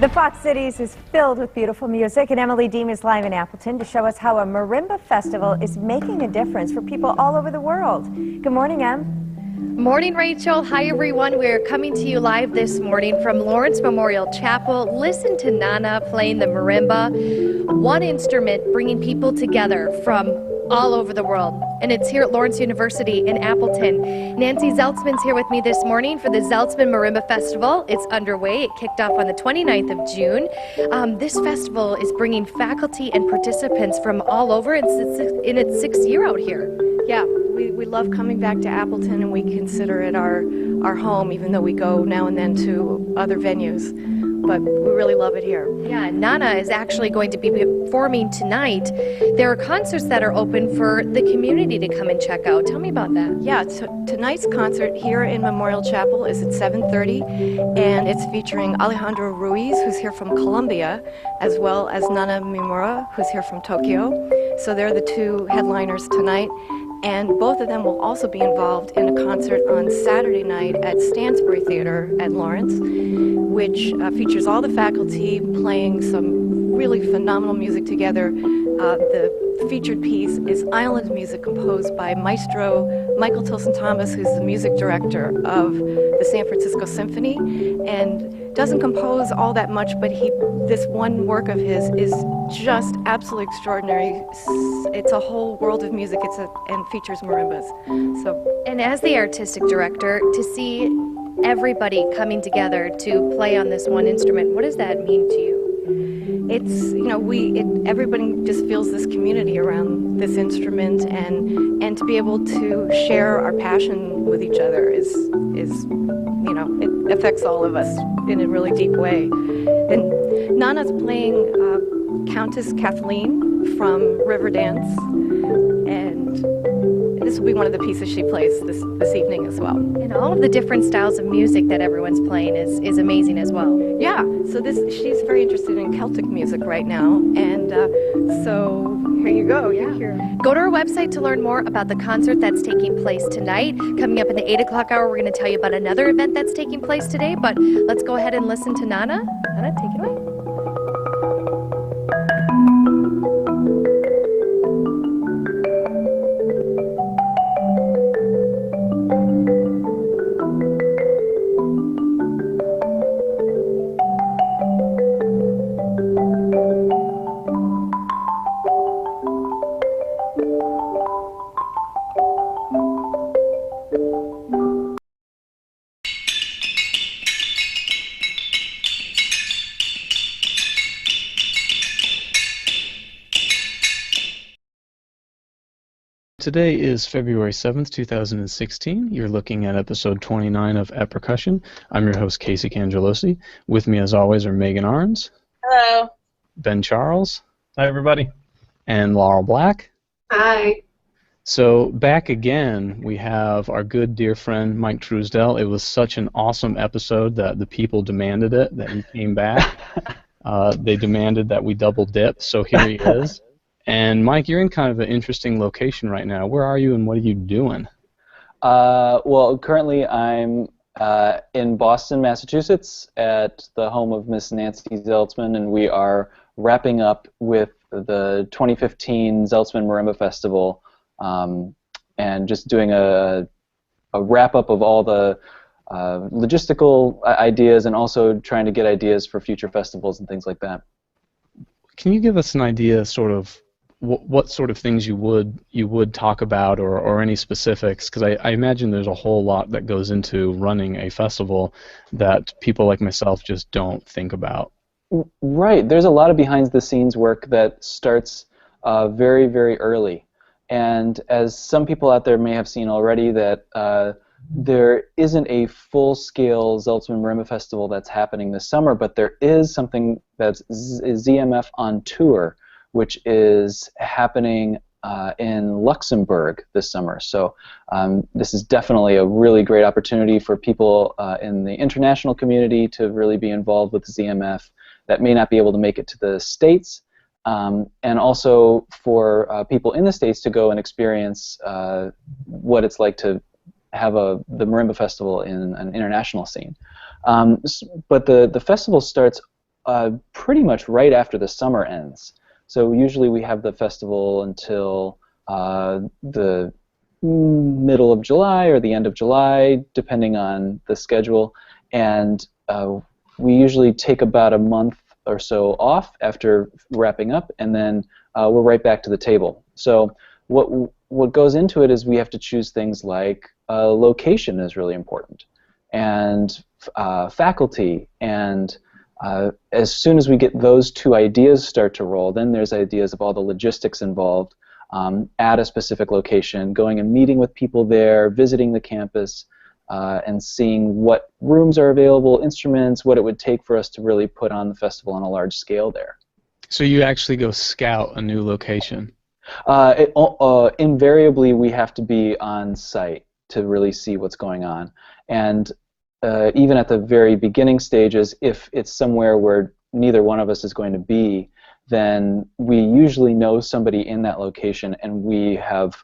The Fox Cities is filled with beautiful music, and Emily Deem is live in Appleton to show us how a marimba festival is making a difference for people all over the world. Good morning, Em. Morning, Rachel. Hi, everyone. We're coming to you live this morning from Lawrence Memorial Chapel. Listen to Nana playing the marimba, one instrument bringing people together from all over the world. And it's here at Lawrence University in Appleton. Nancy Zeltsman's here with me this morning for the Zeltsman Marimba Festival. It's underway. It kicked off on the 29th of June. This festival is bringing faculty and participants from all over. It's in its sixth year out here. Yeah, we love coming back to Appleton, and we consider it our home, even though we go now and then to other venues. But we really love it here. Yeah, Nana is actually going to be performing tonight. There are concerts that are open for the community to come and check out. Tell me about that. Yeah, tonight's concert here in Memorial Chapel is at 7:30, and it's featuring Alejandro Ruiz, who's here from Colombia, as well as Nana Mimura, who's here from Tokyo. So they're the two headliners tonight. And both of them will also be involved in a concert on Saturday night at Stansbury Theater at Lawrence, which features all the faculty playing some really phenomenal music together. The featured piece is island music composed by Maestro Michael Tilson Thomas, who's the music director of the San Francisco Symphony, and doesn't compose all that much, but this one work of his is just absolutely extraordinary. It's a whole world of music. And features marimbas. And as the artistic director, to see everybody coming together to play on this one instrument, what does that mean to you? It's, everybody just feels this community around this instrument, and to be able to share our passion with each other is it affects all of us in a really deep way. And Nana's playing Countess Kathleen from Riverdance, and this will be one of the pieces she plays this evening as well. And all of the different styles of music that everyone's playing is amazing as well. Yeah, so she's very interested in Celtic music right now, and so here you go. Yeah. Go to our website to learn more about the concert that's taking place tonight. Coming up in the 8 o'clock hour, we're going to tell you about another event that's taking place today, but let's go ahead and listen to Nana. Nana, take it away. Today is February 7th, 2016. You're looking at episode 29 of At Percussion. I'm your host, Casey Cangelosi. With me, as always, are Megan Arns. Hello. Ben Charles. Hi, everybody. And Laurel Black. Hi. So, back again, we have our good dear friend, Mike Truesdell. It was such an awesome episode that the people demanded it, that he came back. They demanded that we double dip, so here he is. And Mike, you're in kind of an interesting location right now. Where are you and what are you doing? Well, currently I'm in Boston, Massachusetts at the home of Miss Nancy Zeltsman, and we are wrapping up with the 2015 Zeltsman Marimba Festival and just doing a wrap-up of all the logistical ideas and also trying to get ideas for future festivals and things like that. Can you give us an idea sort of what sort of things you would talk about, or any specifics? Because I imagine there's a whole lot that goes into running a festival that people like myself just don't think about. Right. There's a lot of behind-the-scenes work that starts very, very early. And as some people out there may have seen already, that there isn't a full-scale Zeltsman Marimba Festival that's happening this summer, but there is something that's ZMF on Tour, which is happening in Luxembourg this summer. So this is definitely a really great opportunity for people in the international community to really be involved with ZMF that may not be able to make it to the States, and also for people in the States to go and experience what it's like to have the Marimba Festival in an international scene. But the festival starts pretty much right after the summer ends. So usually we have the festival until the middle of July or the end of July, depending on the schedule, and we usually take about a month or so off after wrapping up, and then we're right back to the table. So what goes into it is we have to choose things like location is really important, and faculty, and as soon as we get those two ideas start to roll, then there's ideas of all the logistics involved at a specific location, going and meeting with people there, visiting the campus, and seeing what rooms are available, instruments, what it would take for us to really put on the festival on a large scale there. So you actually go scout a new location? Invariably, we have to be on site to really see what's going on. And even at the very beginning stages, if it's somewhere where neither one of us is going to be, then we usually know somebody in that location, and we have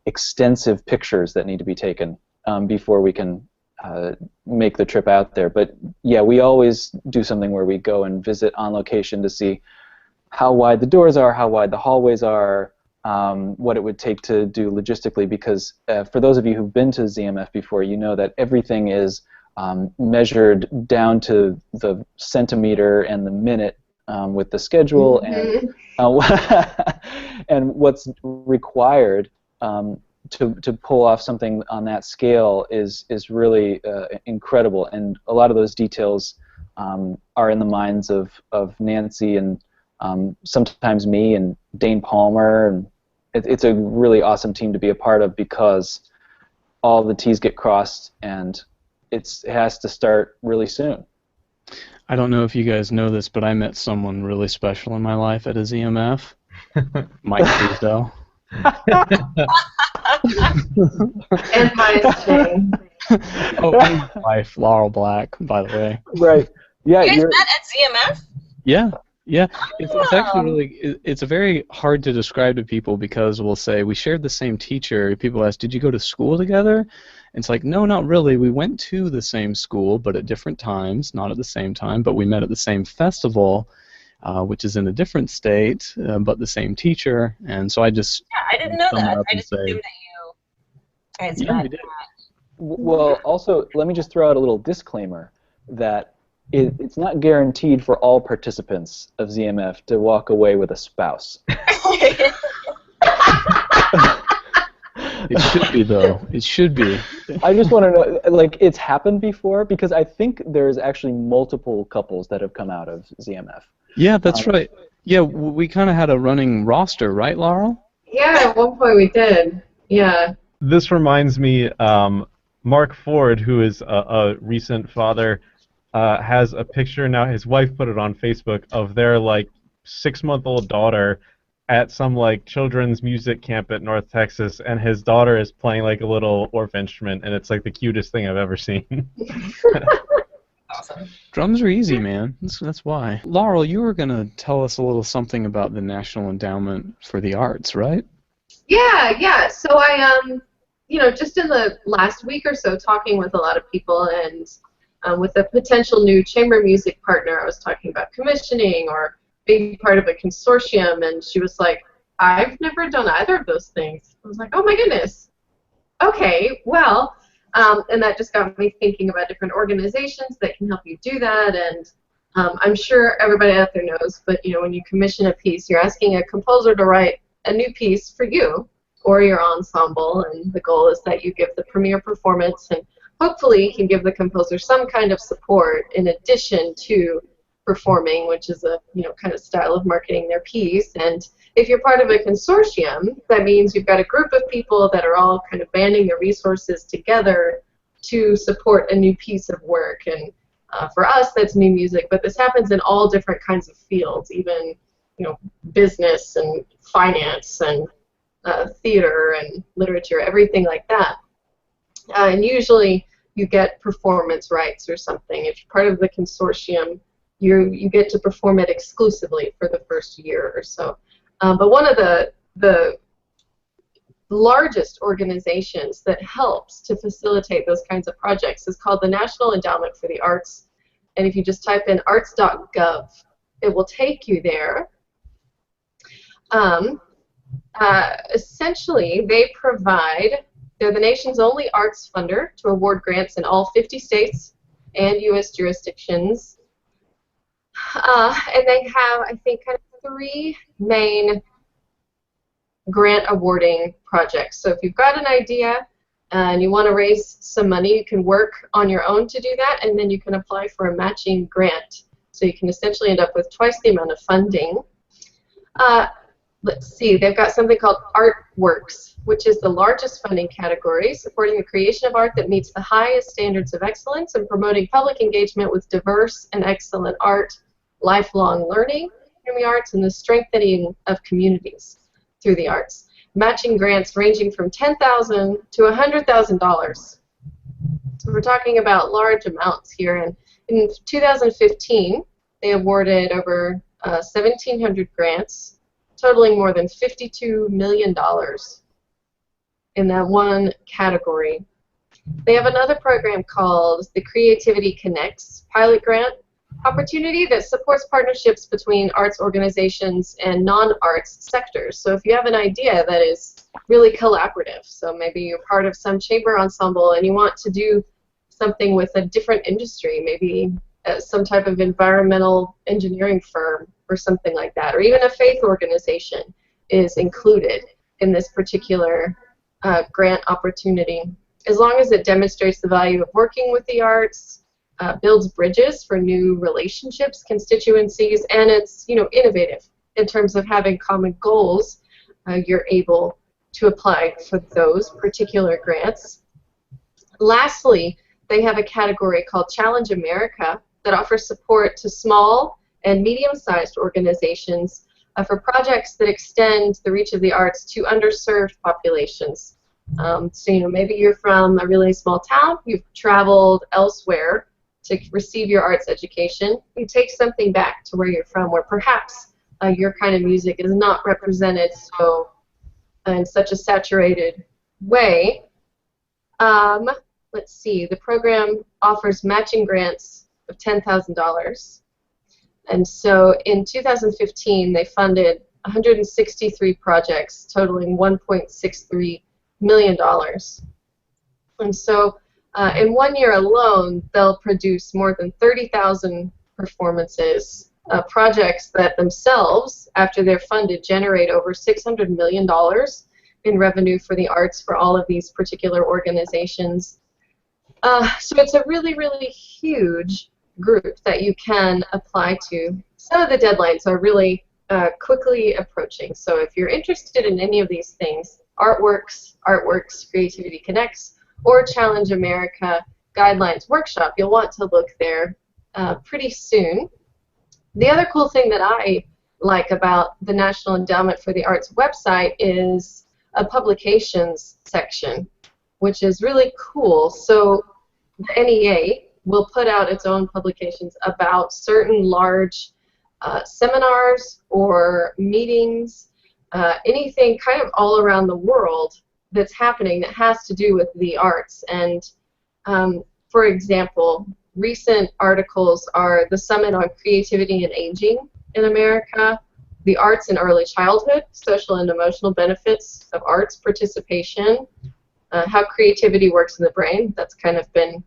extensive pictures that need to be taken before we can make the trip out there. But yeah, we always do something where we go and visit on location to see how wide the doors are, how wide the hallways are, what it would take to do logistically, because for those of you who've been to ZMF before, you know that everything is measured down to the centimeter and the minute with the schedule, and and what's required to pull off something on that scale is really incredible, and a lot of those details are in the minds of Nancy and sometimes me and Dane Palmer, and it's a really awesome team to be a part of because all the T's get crossed, and it has to start really soon. I don't know if you guys know this, but I met someone really special in my life at a ZMF. Mike Truesdell. And mine. Oh, and my wife, Laurel Black, by the way. Right. Yeah. You guys met at ZMF? Yeah. Yeah, it's actually really, it's very hard to describe to people because we'll say, we shared the same teacher. People ask, did you go to school together? And it's like, no, not really. We went to the same school, but at different times, not at the same time, but we met at the same festival, which is in a different state, but the same teacher. And so I just... Yeah, I didn't know that. I just assumed that you guys met. Well, also, let me just throw out a little disclaimer that it's not guaranteed for all participants of ZMF to walk away with a spouse. It should be, though. It should be. I just want to know, like, it's happened before, because I think there's actually multiple couples that have come out of ZMF. Yeah, that's right. Yeah, we kind of had a running roster, right, Laurel? Yeah, at one point we did. Yeah. This reminds me, Mark Ford, who is a recent father, has a picture now. His wife put it on Facebook of their like 6-month-old daughter at some like children's music camp at North Texas, and his daughter is playing like a little Orff instrument, and it's like the cutest thing I've ever seen. Awesome. Drums are easy, man. That's why. Laurel, you were gonna tell us a little something about the National Endowment for the Arts, right? Yeah. So I just in the last week or so, talking with a lot of people, and with a potential new chamber music partner, I was talking about commissioning or being part of a consortium, and she was like, I've never done either of those things. I was like, oh my goodness. Okay, well, and that just got me thinking about different organizations that can help you do that, and I'm sure everybody out there knows, but when you commission a piece, you're asking a composer to write a new piece for you or your ensemble, and the goal is that you give the premiere performance, and hopefully you can give the composer some kind of support in addition to performing, which is a kind of style of marketing their piece. And if you're part of a consortium, that means you've got a group of people that are all kind of banding their resources together to support a new piece of work. And for us, that's new music, but this happens in all different kinds of fields, even business and finance and theater and literature, everything like that. And usually you get performance rights or something. If you're part of the consortium, you get to perform it exclusively for the first year or so. But one of the largest organizations that helps to facilitate those kinds of projects is called the National Endowment for the Arts. And if you just type in arts.gov, it will take you there. Essentially, they're the nation's only arts funder to award grants in all 50 states and U.S. jurisdictions. And they have, I think, kind of 3 main grant awarding projects. So if you've got an idea and you want to raise some money, you can work on your own to do that, and then you can apply for a matching grant. So you can essentially end up with twice the amount of funding. Let's see, they've got something called Artworks, which is the largest funding category, supporting the creation of art that meets the highest standards of excellence and promoting public engagement with diverse and excellent art, lifelong learning in the arts, and the strengthening of communities through the arts. Matching grants ranging from $10,000 to $100,000. So we're talking about large amounts here. And in 2015, they awarded over 1,700 grants, totaling more than $52 million in that one category. They have another program called the Creativity Connects pilot grant opportunity that supports partnerships between arts organizations and non-arts sectors. So if you have an idea that is really collaborative, so maybe you're part of some chamber ensemble and you want to do something with a different industry, maybe some type of environmental engineering firm or something like that, or even a faith organization is included in this particular grant opportunity. As long as it demonstrates the value of working with the arts, builds bridges for new relationships, constituencies, and it's innovative in terms of having common goals, you're able to apply for those particular grants. Lastly, they have a category called Challenge America that offers support to small and medium-sized organizations for projects that extend the reach of the arts to underserved populations. So maybe you're from a really small town, you've traveled elsewhere to receive your arts education, you take something back to where you're from, where perhaps your kind of music is not represented so in such a saturated way. Let's see, the program offers matching grants of $10,000. And so in 2015, they funded 163 projects totaling $1.63 million. And so in 1 year alone, they'll produce more than 30,000 performances, projects that themselves, after they're funded, generate over $600 million in revenue for the arts for all of these particular organizations. So it's a really, really huge group that you can apply to. Some of the deadlines are really quickly approaching. So if you're interested in any of these things, Artworks, Creativity Connects, or Challenge America Guidelines Workshop, you'll want to look there pretty soon. The other cool thing that I like about the National Endowment for the Arts website is a publications section, which is really cool. So the NEA will put out its own publications about certain large seminars or meetings, anything kind of all around the world that's happening that has to do with the arts. And for example, recent articles are the Summit on Creativity and Aging in America, the Arts in Early Childhood, Social and Emotional Benefits of Arts Participation, How Creativity Works in the Brain. That's kind of been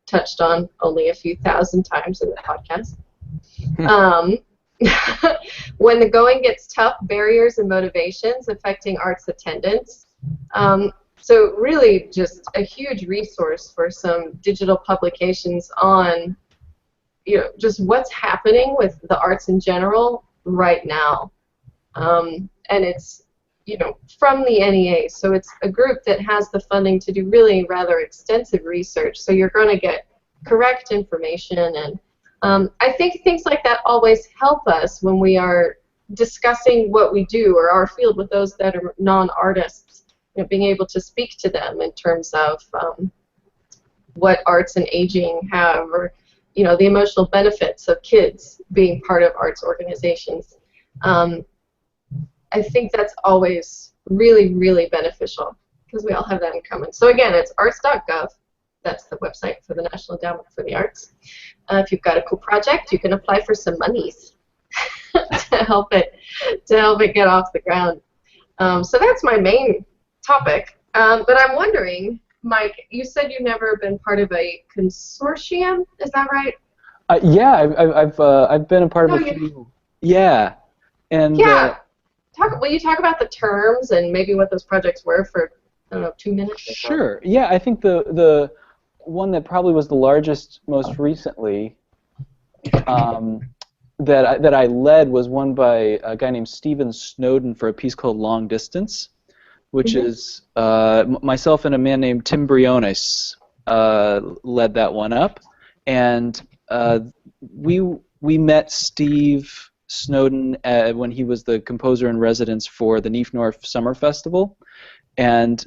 touched on only a few thousand times in the podcast. When the Going Gets Tough, Barriers and Motivations Affecting Arts Attendance. So really just a huge resource for some digital publications on just what's happening with the arts in general right now. And it's from the NEA, so it's a group that has the funding to do really rather extensive research, so you're going to get correct information. And I think things like that always help us when we are discussing what we do or our field with those that are non-artists, being able to speak to them in terms of what arts and aging have, or the emotional benefits of kids being part of arts organizations. I think that's always really, really beneficial because we all have that in common. So again, it's arts.gov. That's the website for the National Endowment for the Arts. If you've got a cool project, you can apply for some monies to help it get off the ground. So that's my main topic. But I'm wondering, Mike, you said you've never been part of a consortium. Is that right? Yeah, I've been a part of a few. Yeah, and yeah. Will you talk about the terms and maybe what those projects were for, I don't know, 2 minutes or so? Sure. Yeah, I think the one that probably was the largest most recently that I led was one by a guy named Snowden for a piece called Long Distance, which is myself and a man named Tim Briones led that one up, and we met Steve Snowden when he was the composer in residence for the Nief-Norf Summer Festival, and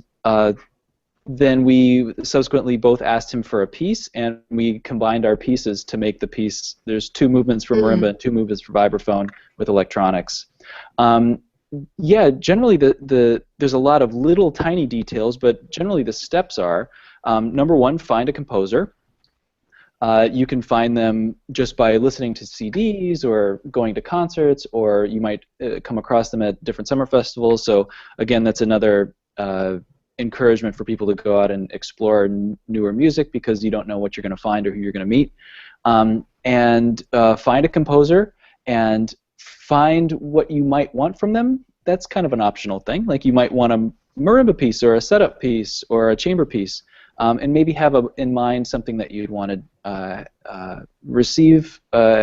then we subsequently both asked him for a piece, and we combined our pieces to make the piece. There's 2 movements for marimba and 2 movements for vibraphone with electronics. Yeah, generally there's a lot of little tiny details, but generally the steps are, number 1, find a composer. You can find them just by listening to CDs or going to concerts, or you might come across them at different summer festivals. So again, that's another encouragement for people to go out and explore newer music, because you don't know what you're going to find or who you're going to meet. And find a composer and find what you might want from them. That's kind of an optional thing. Like you might want a marimba piece or a setup piece or a chamber piece, and maybe have in mind something that you'd want to receive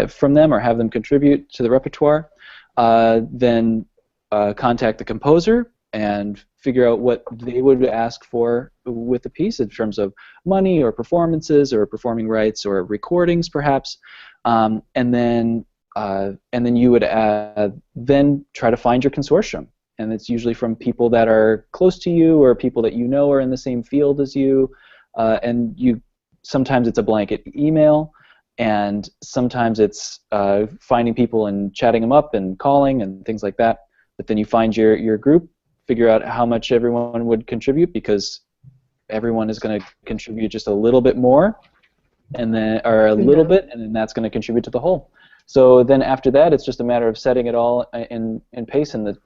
from them or have them contribute to the repertoire. Then contact the composer and figure out what they would ask for with the piece in terms of money or performances or performing rights or recordings, perhaps, and then you would then try to find your consortium, and it's usually from people that are close to you or people that you know are in the same field as you, and sometimes it's a blanket email, and sometimes it's finding people and chatting them up and calling and things like that. But then you find your group, figure out how much everyone would contribute, because everyone is going to contribute just a little bit more, and then little bit, and then that's going to contribute to the whole. So then after that, it's just a matter of setting it all in pace and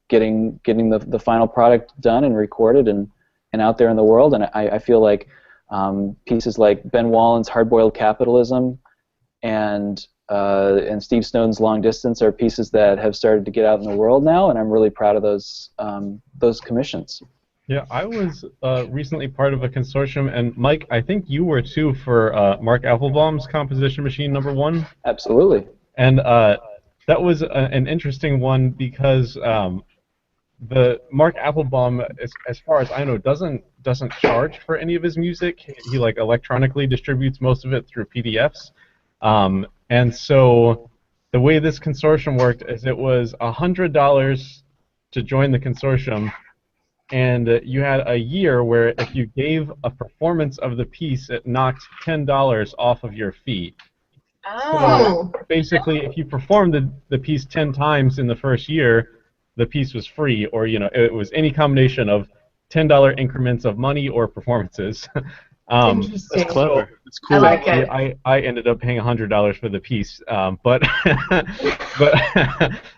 getting the final product done and recorded and out there in the world. And I feel like pieces like Ben Wallen's Hard-Boiled Capitalism and Steve Snowden's Long Distance are pieces that have started to get out in the world now, and I'm really proud of those commissions. Yeah, I was recently part of a consortium, and Mike, I think you were too, for Mark Applebaum's Composition Machine #1. Absolutely. And that was an interesting one, because the Mark Applebaum, as far as I know, doesn't charge for any of his music. He like electronically distributes most of it through PDFs. And so the way this consortium worked is it was $100 to join the consortium, and you had a year where if you gave a performance of the piece, it knocked $10 off of your fee. Oh. So basically, if you performed the piece 10 times in the first year, the piece was free, or it was any combination of $10 increments of money or performances. Interesting. That's clever. It's cool. I like it. I ended up paying $100 for the piece, but but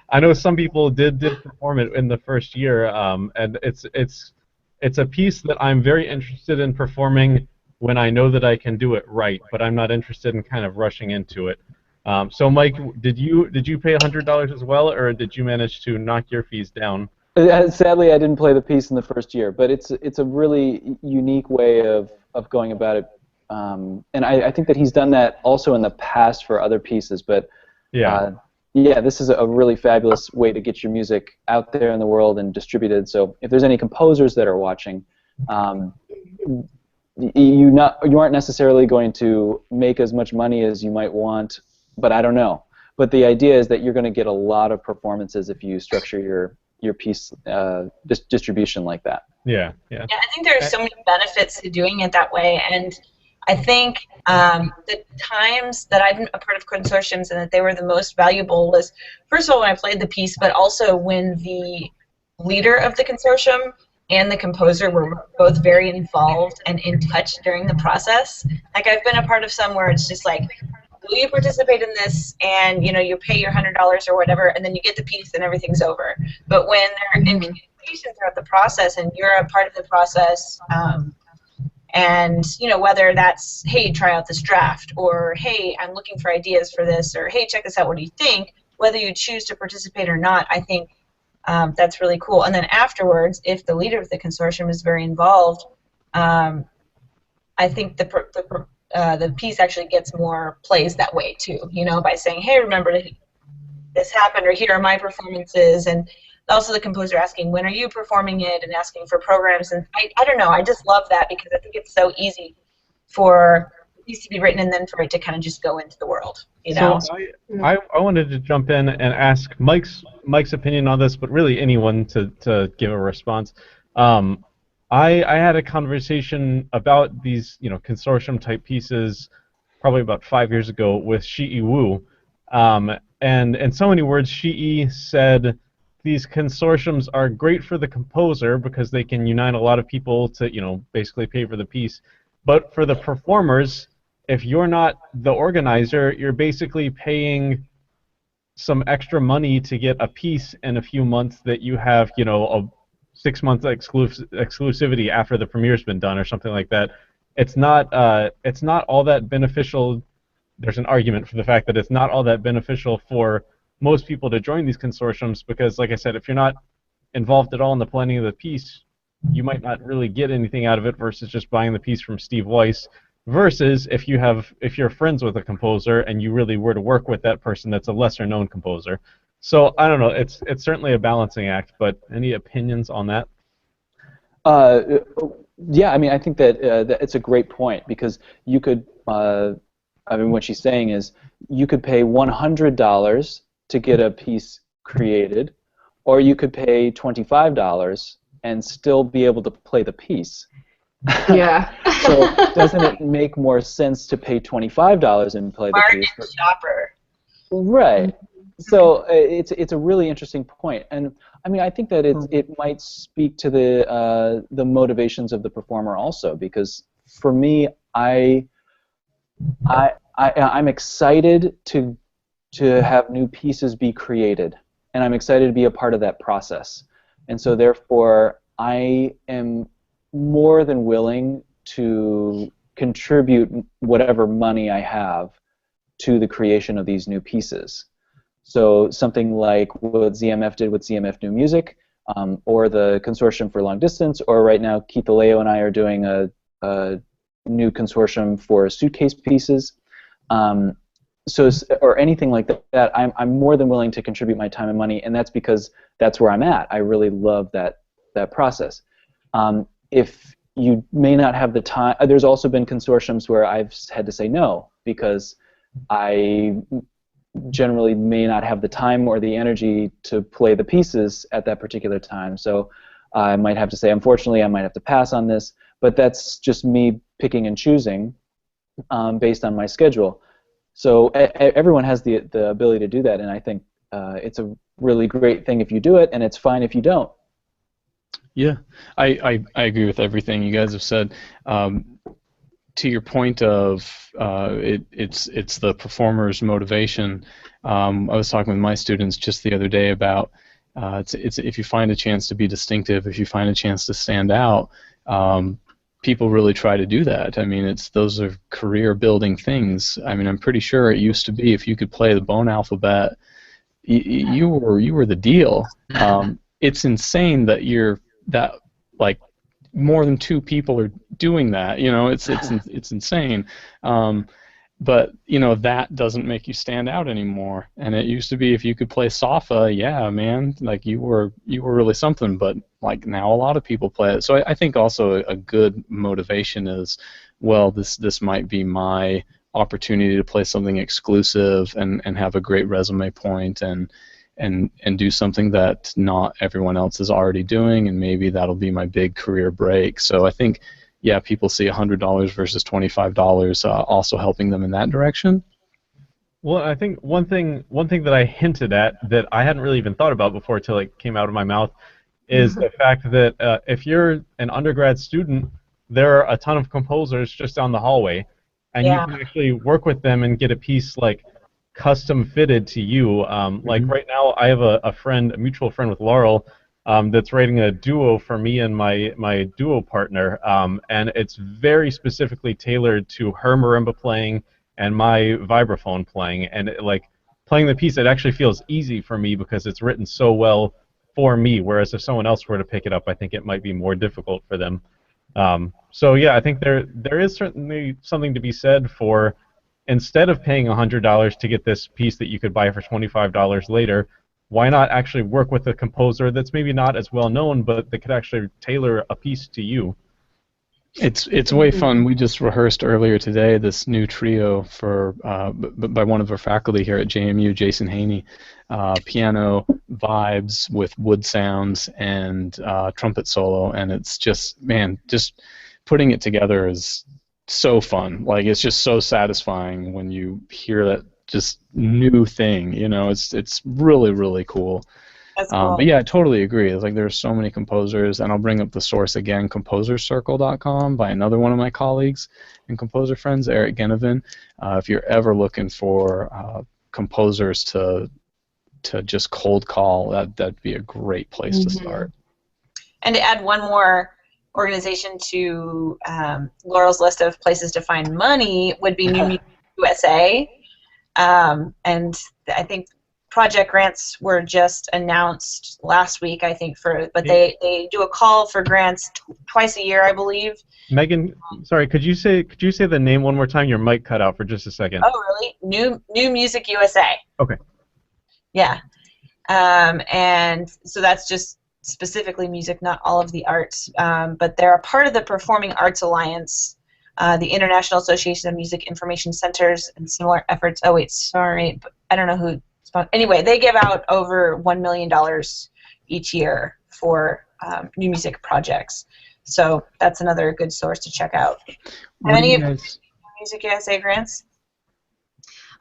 I know some people did perform it in the first year, and it's a piece that I'm very interested in performing when I know that I can do it right, but I'm not interested in kind of rushing into it. So Mike, did you pay $100 as well, or did you manage to knock your fees down? Sadly, I didn't play the piece in the first year, but it's a really unique way of going about it, and I think that he's done that also in the past for other pieces. But yeah, this is a really fabulous way to get your music out there in the world and distributed. So if there's any composers that are watching, you aren't necessarily going to make as much money as you might want, but I don't know. But the idea is that you're going to get a lot of performances if you structure your piece distribution like that. Yeah. I think there are so many benefits to doing it that way, and I think the times that I've been a part of consortiums and that they were the most valuable was, first of all, when I played the piece, but also when the leader of the consortium and the composer were both very involved and in touch during the process. Like I've been a part of some where it's just like, will you participate in this? And you pay your $100 or whatever, and then you get the piece and everything's over. But when they're in communication throughout the process and you're a part of the process, and whether that's, hey, try out this draft, or hey, I'm looking for ideas for this, or hey, check this out, what do you think? Whether you choose to participate or not, I think that's really cool. And then afterwards, if the leader of the consortium is very involved, I think the piece actually gets more plays that way too, by saying, hey, remember this happened, or here are my performances, and also the composer asking, when are you performing it, and asking for programs. And I don't know, I just love that because I think it's so easy for the piece to be written and then for it to kind of just go into the world, So I wanted to jump in and ask Mike's opinion on this, but really anyone to give a response. I had a conversation about these consortium type pieces probably about 5 years ago with Shi Wu, and in so many words, Shi said these consortiums are great for the composer because they can unite a lot of people to basically pay for the piece, but for the performers, if you're not the organizer, you're basically paying some extra money to get a piece in a few months that you have a 6-month exclusivity after the premiere's been done or something like that. It's not all that beneficial. There's an argument for the fact that it's not all that beneficial for most people to join these consortiums because, like I said, if you're not involved at all in the planning of the piece, you might not really get anything out of it versus just buying the piece from Steve Weiss. Versus if you're friends with a composer and you really were to work with that person that's a lesser known composer. So I don't know, it's certainly a balancing act, but any opinions on that? Yeah, I mean, I think that it's a great point because you could, I mean, what she's saying is you could pay $100 to get a piece created, or you could pay $25 and still be able to play the piece. Yeah. So doesn't it make more sense to pay $25 and play the piece? Market shopper. Right. So it's a really interesting point, and I mean I think that it might speak to the motivations of the performer also, because for me I'm excited to have new pieces be created, and I'm excited to be a part of that process, and so therefore I am more than willing to contribute whatever money I have to the creation of these new pieces. So something like what ZMF did with ZMF New Music, or the Consortium for Long Distance, or right now Keith Aleo and I are doing a new consortium for suitcase pieces. Or anything like that, I'm more than willing to contribute my time and money, and that's because that's where I'm at. I really love that process. If you may not have the time, there's also been consortiums where I've had to say no because I generally may not have the time or the energy to play the pieces at that particular time. So I might have to say, unfortunately, I might have to pass on this, but that's just me picking and choosing based on my schedule. So everyone has the ability to do that, and I think it's a really great thing if you do it, and it's fine if you don't. Yeah, I agree with everything you guys have said. To your point of it's the performer's motivation. I was talking with my students just the other day about it's if you find a chance to be distinctive, if you find a chance to stand out, people really try to do that. I mean, those are career-building things. I mean, I'm pretty sure it used to be if you could play the bone alphabet, you were the deal. It's insane that like more than 2 people are doing that. It's insane. But that doesn't make you stand out anymore. And it used to be if you could play Safa, yeah, man, like you were really something. But like now, a lot of people play it. So I think also a good motivation is, well, this might be my opportunity to play something exclusive and have a great resume point and do something that not everyone else is already doing, and maybe that'll be my big career break. So I think, yeah, people see $100 versus $25 also helping them in that direction. Well, I think one thing that I hinted at that I hadn't really even thought about before till it came out of my mouth is the fact that if you're an undergrad student, there are a ton of composers just down the hallway, and you Yeah. can actually work with them and get a piece like custom fitted to you. Like right now, I have a friend, a mutual friend with Laurel, that's writing a duo for me and my duo partner, and it's very specifically tailored to her marimba playing and my vibraphone playing, and like playing the piece, it actually feels easy for me because it's written so well for me. Whereas if someone else were to pick it up, I think it might be more difficult for them. So yeah, I think there is certainly something to be said for, instead of paying $100 to get this piece that you could buy for $25 later, why not actually work with a composer that's maybe not as well known, but that could actually tailor a piece to you? It's way fun. We just rehearsed earlier today this new trio for by one of our faculty here at JMU, Jason Haney, piano vibes with wood sounds and trumpet solo, and it's just, man, just putting it together is so fun. Like, it's just so satisfying when you hear that just new thing. You know, it's really, really cool. That's cool. But yeah, I totally agree. It's like there's so many composers, and I'll bring up the source again, composercircle.com, by another one of my colleagues and composer friends, Eric Genovan. If you're ever looking for composers to just cold call, that'd be a great place to start. And to add one more organization to Laurel's list of places to find money would be New Music USA. And I think project grants were just announced last week, I think, but they do a call for grants twice a year, I believe. Megan, sorry, could you say the name one more time? Your mic cut out for just a second. Oh, really? New Music USA. Okay. Yeah. And so that's just specifically music, not all of the arts. But they're a part of the Performing Arts Alliance, the International Association of Music Information Centers, and similar efforts. Oh, wait, sorry. But I don't know who. Anyway, they give out over $1 million each year for new music projects. So that's another good source to check out. Have any of Music USA grants?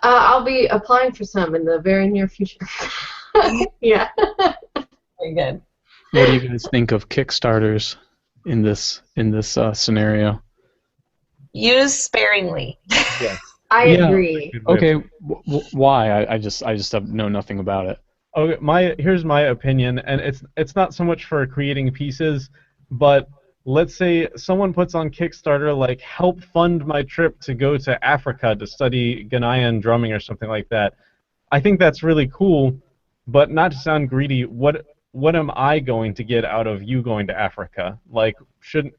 I'll be applying for some in the very near future. Yeah. Very good. What do you guys think of Kickstarters in this scenario? Use sparingly. Yes. I agree. Okay, why? I just know nothing about it. Okay, here's my opinion, and it's not so much for creating pieces, but let's say someone puts on Kickstarter like, help fund my trip to go to Africa to study Ghanaian drumming or something like that. I think that's really cool, but not to sound greedy, what am I going to get out of you going to Africa? Like,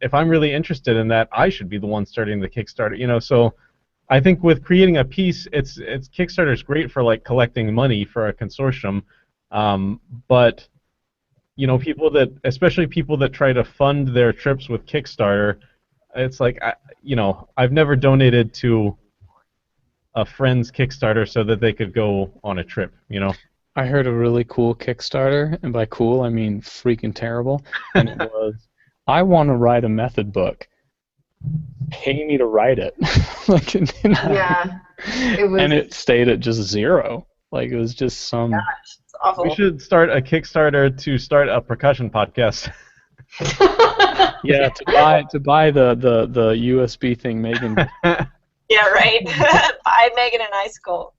if I'm really interested in that, I should be the one starting the Kickstarter, you know? So I think with creating a piece, it's Kickstarter's great for like collecting money for a consortium, but you know, especially people that try to fund their trips with Kickstarter, it's like, you know, I've never donated to a friend's Kickstarter so that they could go on a trip, you know. I heard a really cool Kickstarter, and by cool I mean freaking terrible, and it was, I want to write a method book. Pay me to write it. Like, Yeah. It was. And it stayed at just 0. Like, it was just some. Gosh, it's awful. We should start a Kickstarter to start a percussion podcast. Yeah, to buy the USB thing, Megan. Yeah, right. Buy Megan an icicle.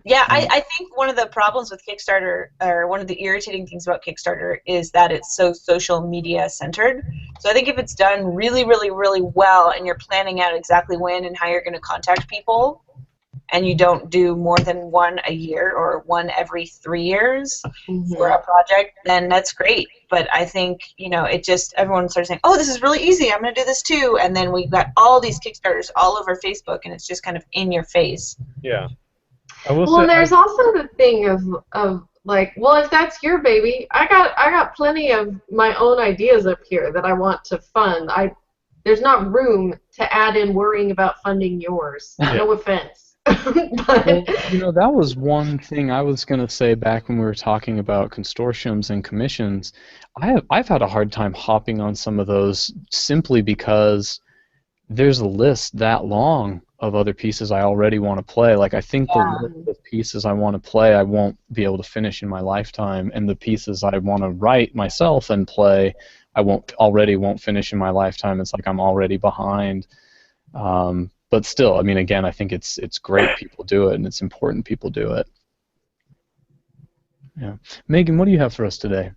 Yeah, I think one of the problems with Kickstarter, or one of the irritating things about Kickstarter, is that it's so social media centered. So I think if it's done really, really, really well, and you're planning out exactly when and how you're going to contact people, and you don't do more than one a year or one every 3 years for a project, then that's great. But I think, you know, everyone starts saying, oh, this is really easy, I'm going to do this too. And then we've got all these Kickstarters all over Facebook, and it's just kind of in your face. Yeah. Well, there's also the thing of like, well, if that's your baby, I got plenty of my own ideas up here that I want to fund. There's not room to add in worrying about funding yours. Yeah. No offense. But well, you know, that was one thing I was going to say back when we were talking about consortiums and commissions. I've had a hard time hopping on some of those simply because there's a list that long other pieces I already want to play. Like I think the list of pieces I want to play I won't be able to finish in my lifetime, and the pieces I want to write myself and play I won't finish in my lifetime. It's like I'm already behind. But still, I mean, again, I think it's great people do it, and it's important people do it. Yeah, Megan, what do you have for us today?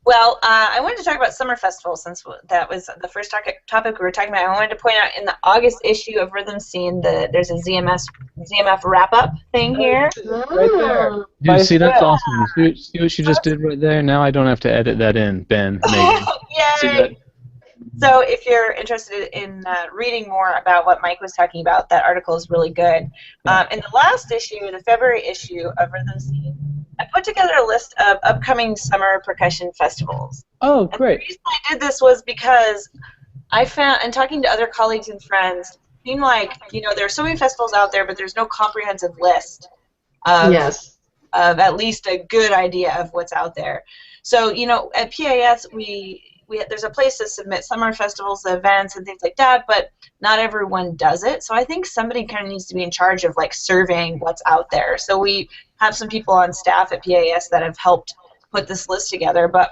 Well, I wanted to talk about summer festivals since that was the first topic we were talking about. I wanted to point out in the August issue of Rhythm Scene there's a ZMF wrap-up thing here. Right there. Dude, see, that's awesome. See what she just did right there? Now I don't have to edit that in, Ben, Megan. See that? So if you're interested in reading more about what Mike was talking about, that article is really good. In the last issue, the February issue of Rhythm Scene, I put together a list of upcoming summer percussion festivals. Oh, great. And the reason I did this was because I found, and talking to other colleagues and friends, it seemed like, there are so many festivals out there, but there's no comprehensive list of at least a good idea of what's out there. So, at PAS, there's a place to submit summer festivals, events, and things like that, but not everyone does it. So I think somebody kind of needs to be in charge of surveying what's out there. So we have some people on staff at PAS that have helped put this list together. But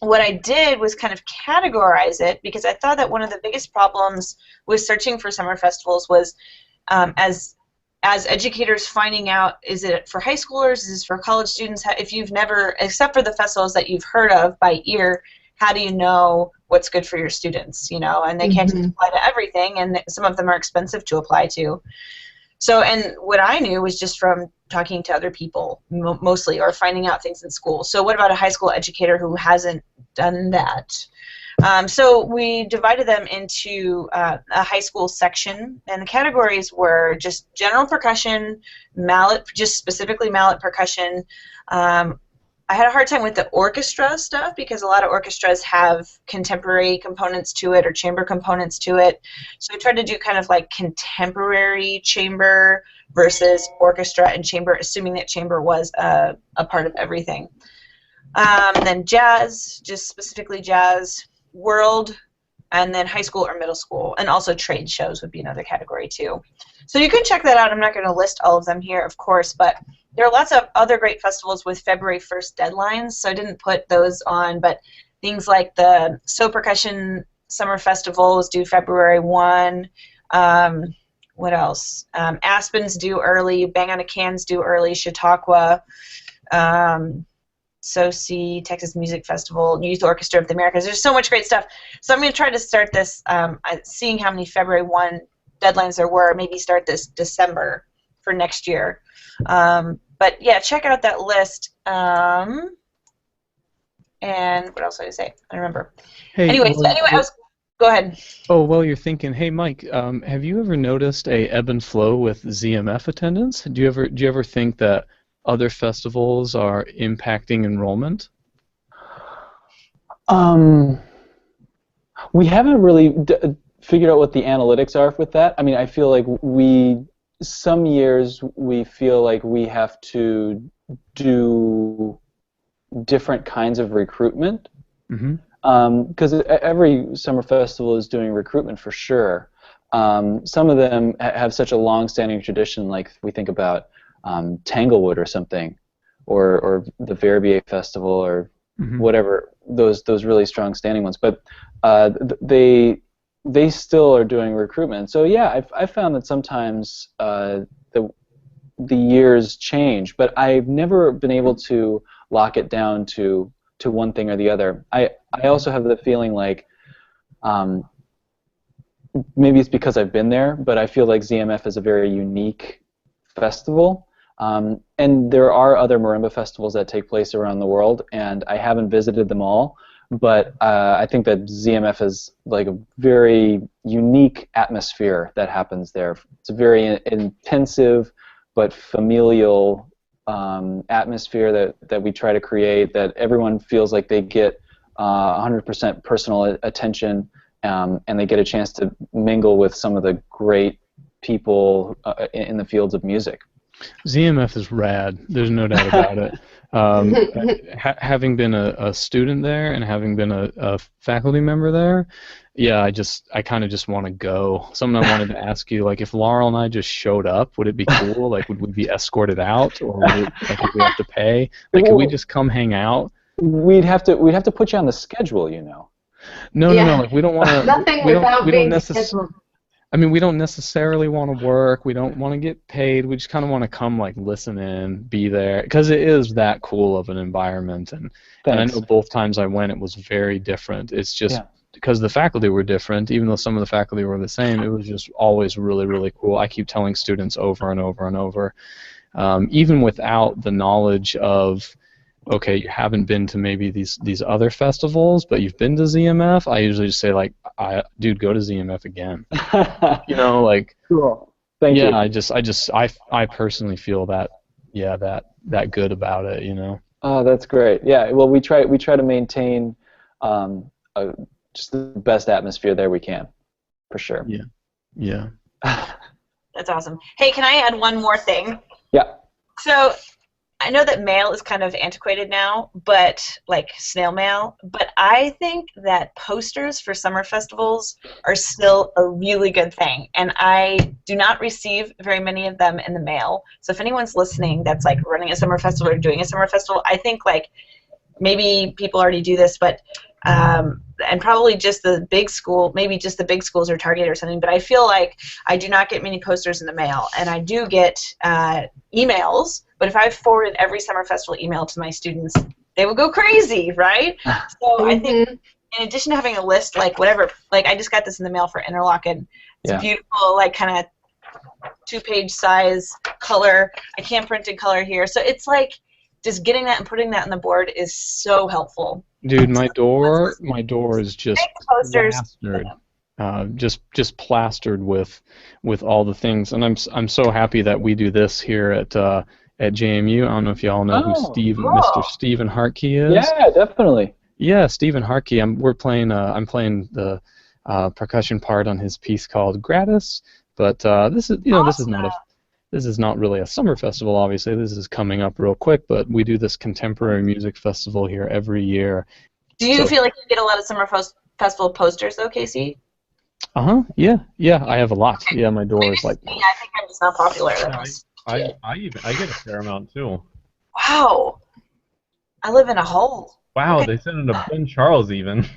what I did was kind of categorize it, because I thought that one of the biggest problems with searching for summer festivals was as educators finding out, is it for high schoolers, is it for college students? If you've never, except for the festivals that you've heard of by ear, how do you know what's good for your students, and they can't just apply to everything, and some of them are expensive to apply to. So, and what I knew was just from talking to other people, mostly, or finding out things in school. So what about a high school educator who hasn't done that? So we divided them into a high school section, and the categories were just general percussion, mallet, just specifically mallet percussion. I had a hard time with the orchestra stuff because a lot of orchestras have contemporary components to it or chamber components to it. So I tried to do kind of like contemporary chamber versus orchestra and chamber, assuming that chamber was a part of everything. Then jazz, just specifically jazz, world, and then high school or middle school. And also trade shows would be another category too. So you can check that out. I'm not going to list all of them here, of course, but there are lots of other great festivals with February 1st deadlines, so I didn't put those on, but things like the So Percussion Summer Festivals due February 1. What else? Aspen's due early, Bang on a Can's due early, Chautauqua, SOCI, Texas Music Festival, Youth Orchestra of the Americas. There's so much great stuff. So I'm going to try to start this, seeing how many February 1 deadlines there were, maybe start this December for next year. But yeah, check out that list. And what else did I say? I don't remember. Hey, anyway, go ahead. Oh, well, you're thinking, hey, Mike, have you ever noticed a ebb and flow with ZMF attendance? Do you ever think that other festivals are impacting enrollment? We haven't really figured out what the analytics are with that. I mean, I feel like some years we feel like we have to do different kinds of recruitment, because every summer festival is doing recruitment for sure. Some of them have such a long-standing tradition, like we think about Tanglewood or something, or the Verbier Festival, or whatever, those really strong standing ones. But they still are doing recruitment. So yeah, I've found that sometimes the years change, but I've never been able to lock it down to one thing or the other. I also have the feeling like, maybe it's because I've been there, but I feel like ZMF is a very unique festival. And there are other marimba festivals that take place around the world, and I haven't visited them all. But I think that ZMF is like a very unique atmosphere that happens there. It's a very intensive but familial atmosphere that we try to create, that everyone feels like they get 100% personal attention, and they get a chance to mingle with some of the great people in the fields of music. ZMF is rad. There's no doubt about it. Having been a student there and having been a faculty member there, Yeah, I kind of just want to go. Something I wanted to ask you, like if Laurel and I just showed up, would it be cool? Like, would we be escorted out, or would we have to pay? Like, could we just come hang out? We'd have to put you on the schedule, you know. No, no, no. Like, we don't want to. Nothing without being scheduled. I mean, we don't necessarily want to work. We don't want to get paid. We just kind of want to come, like, listen in, be there, because it is that cool of an environment. And I know both times I went, it was very different. It's just because the faculty were different, even though some of the faculty were the same. It was just always really, really cool. I keep telling students over and over and over, even without the knowledge of, okay, you haven't been to maybe these other festivals, but you've been to ZMF. I usually just say, like, dude, go to ZMF again. You know, like, cool. Thank you. I personally feel that good about it, you know. Oh, that's great. Yeah, well, we try to maintain just the best atmosphere there we can, for sure. Yeah. Yeah. That's awesome. Hey, can I add one more thing? Yeah. So I know that mail is kind of antiquated now, but like snail mail, but I think that posters for summer festivals are still a really good thing, and I do not receive very many of them in the mail. So if anyone's listening that's like running a summer festival or doing a summer festival, I think like maybe people already do this, but and probably just the big school, maybe just the big schools or Target or something, but I feel like I do not get many posters in the mail, and I do get emails, but if I forwarded every summer festival email to my students, they would go crazy, right? So I think in addition to having a list, like whatever, like I just got this in the mail for Interlochen. It's a beautiful, like kind of 2-page size color. I can't print in color here. So it's like just getting that and putting that on the board is so helpful. Dude, my door is just plastered, just plastered with all the things, and I'm so happy that we do this here at JMU. I don't know if y'all know who Mr. Stephen Hartke is. Yeah, definitely. Yeah, Stephen Hartke. I'm playing the percussion part on his piece called Gratis. But this is this is not really a summer festival. Obviously, this is coming up real quick. But we do this contemporary music festival here every year. Do you feel like you get a lot of summer festival posters though, Casey? Yeah. I have a lot. Okay. Yeah, my door is like. I think I'm just not popular. I get a fair amount too. Wow, I live in a hole. Wow, they sent it to Ben Charles even.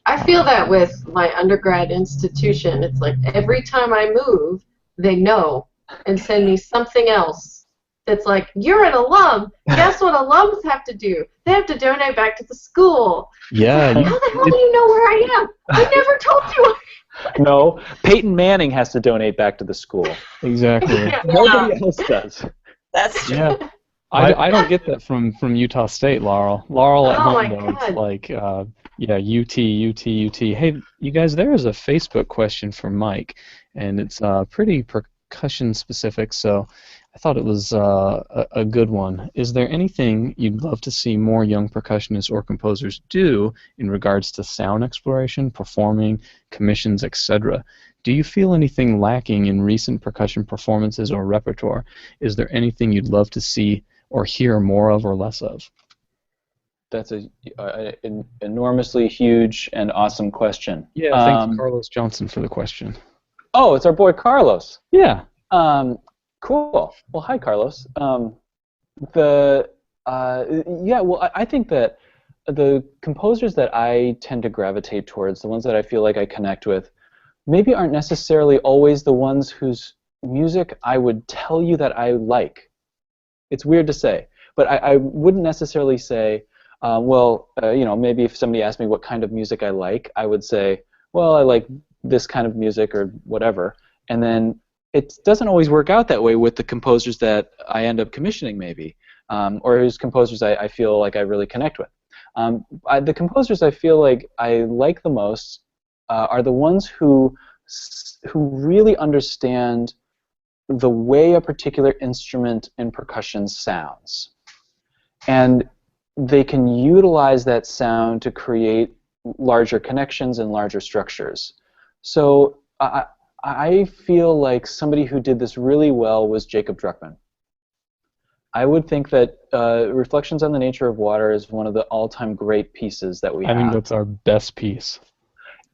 I feel that with my undergrad institution. It's like every time I move, they know and send me something else. That's like, you're an alum. Guess what alums have to do? They have to donate back to the school. Yeah. Like, how the hell do you know where I am? I never told you. No, Peyton Manning has to donate back to the school. Exactly. Nobody else does. That's true. Yeah. I don't get that from Utah State, Laurel. Laurel at home, though, it's like, UT. Hey, you guys, there is a Facebook question for Mike, and it's pretty percussion specific, so I thought it was a good one. Is there anything you'd love to see more young percussionists or composers do in regards to sound exploration, performing, commissions, etc.? Do you feel anything lacking in recent percussion performances or repertoire? Is there anything you'd love to see or hear more of or less of? That's an enormously huge and awesome question. Yeah, thanks Carlos Johnson for the question. Oh, it's our boy Carlos. Yeah. Cool. Well, hi, Carlos. I think that the composers that I tend to gravitate towards, the ones that I feel like I connect with, maybe aren't necessarily always the ones whose music I would tell you that I like. It's weird to say, but I wouldn't necessarily say, maybe if somebody asked me what kind of music I like, I would say, well, I like this kind of music or whatever, and then it doesn't always work out that way with the composers that I end up commissioning, maybe, or whose composers I feel like I really connect with. The composers I feel like I like the most are the ones who really understand the way a particular instrument in percussion sounds, and they can utilize that sound to create larger connections and larger structures. So I feel like somebody who did this really well was Jacob Druckmann. I would think that Reflections on the Nature of Water is one of the all-time great pieces that we have. I think that's our best piece.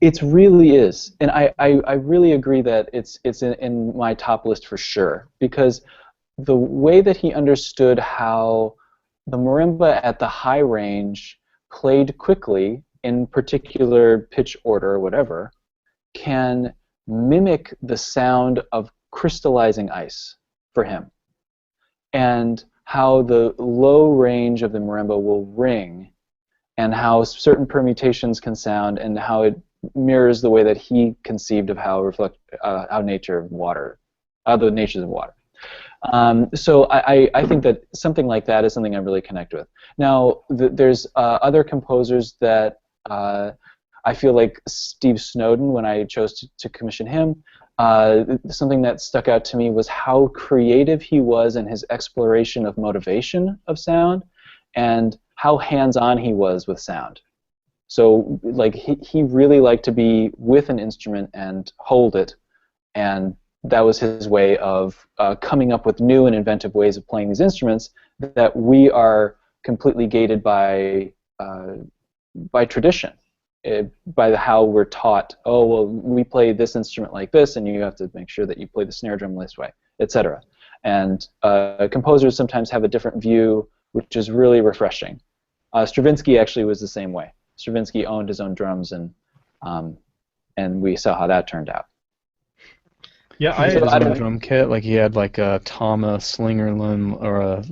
It really is, and I really agree that it's in my top list for sure, because the way that he understood how the marimba at the high range played quickly in particular pitch order or whatever can mimic the sound of crystallizing ice for him, and how the low range of the marimba will ring, and how certain permutations can sound, and how it mirrors the way that he conceived of how nature of water, the natures of water. So I think that something like that is something I really connect with. Now, there's other composers that I feel like Steve Snowden, when I chose to commission him, something that stuck out to me was how creative he was in his exploration of motivation of sound, and how hands-on he was with sound. So, like, he really liked to be with an instrument and hold it, and that was his way of coming up with new and inventive ways of playing these instruments that we are completely gated by tradition, by how we're taught. Oh, well, we play this instrument like this, and you have to make sure that you play the snare drum this way, etc. And composers sometimes have a different view, which is really refreshing. Stravinsky actually was the same way. Stravinsky owned his own drums, and we saw how that turned out. Yeah, I had his own drum kit. Like he had like a Thomas Slingerland or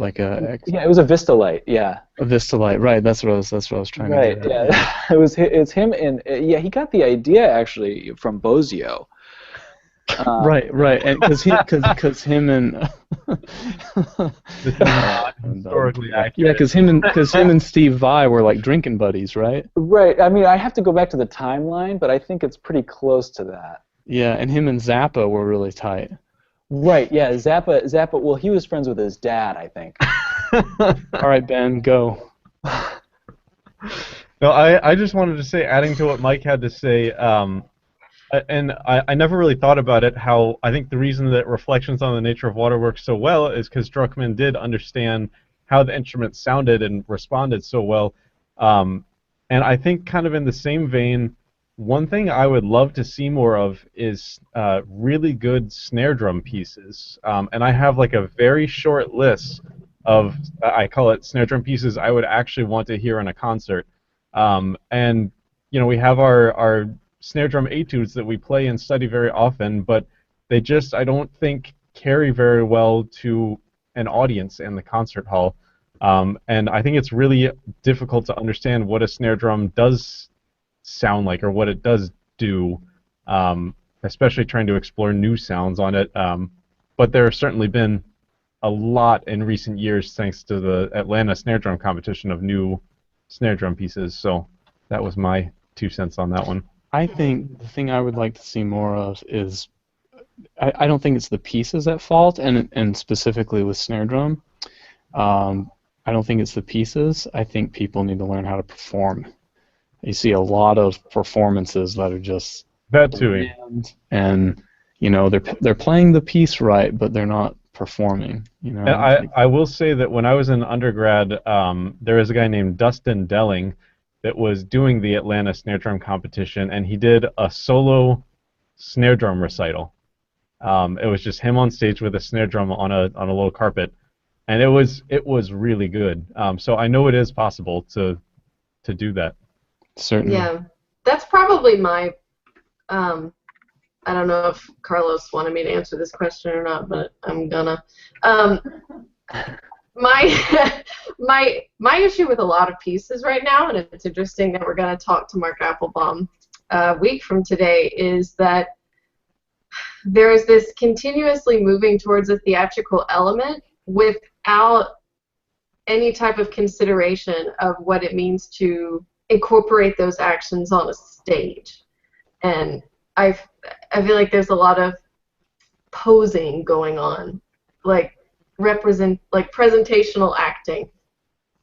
yeah, it was a Vistalite. Yeah, a Vistalite. Right. That's what I was trying to do. Right. Yeah, it's him, and yeah, he got the idea actually from Bozio. Right, and because him and historically accurate. Yeah, because him and Steve Vai were like drinking buddies, right? Right. I mean, I have to go back to the timeline, but I think it's pretty close to that. Yeah, and him and Zappa were really tight. Right. Yeah, Zappa. Well, he was friends with his dad, I think. All right, Ben, go. No, I just wanted to say, adding to what Mike had to say. And I never really thought about it, how I think the reason that Reflections on the Nature of Water works so well is because Druckmann did understand how the instrument sounded and responded so well. And I think kind of in the same vein, one thing I would love to see more of is really good snare drum pieces. And I have like a very short list of, I call it snare drum pieces I would actually want to hear in a concert. And, you know, we have our snare drum etudes that we play and study very often, but they just, I don't think, carry very well to an audience in the concert hall. And I think it's really difficult to understand what a snare drum does sound like or what it does do, especially trying to explore new sounds on it. But there have certainly been a lot in recent years thanks to the Atlanta snare drum competition of new snare drum pieces. So that was my 2 cents on that one. I think the thing I would like to see more of is, I don't think it's the pieces at fault, and specifically with snare drum. I don't think it's the pieces. I think people need to learn how to perform. You see a lot of performances that are just that too, and you know they're playing the piece right, but they're not performing. You know. I will say that when I was in undergrad, there was a guy named Dustin Delling that was doing the Atlanta snare drum competition, and he did a solo snare drum recital. It was just him on stage with a snare drum on a little carpet, and it was really good. So I know it is possible to do that. Certainly. Yeah, that's probably my. I don't know if Carlos wanted me to answer this question or not, but I'm gonna. My issue with a lot of pieces right now, and it's interesting that we're going to talk to Mark Applebaum a week from today, is that there is this continuously moving towards a theatrical element without any type of consideration of what it means to incorporate those actions on a stage. And I feel like there's a lot of posing going on, like presentational acting.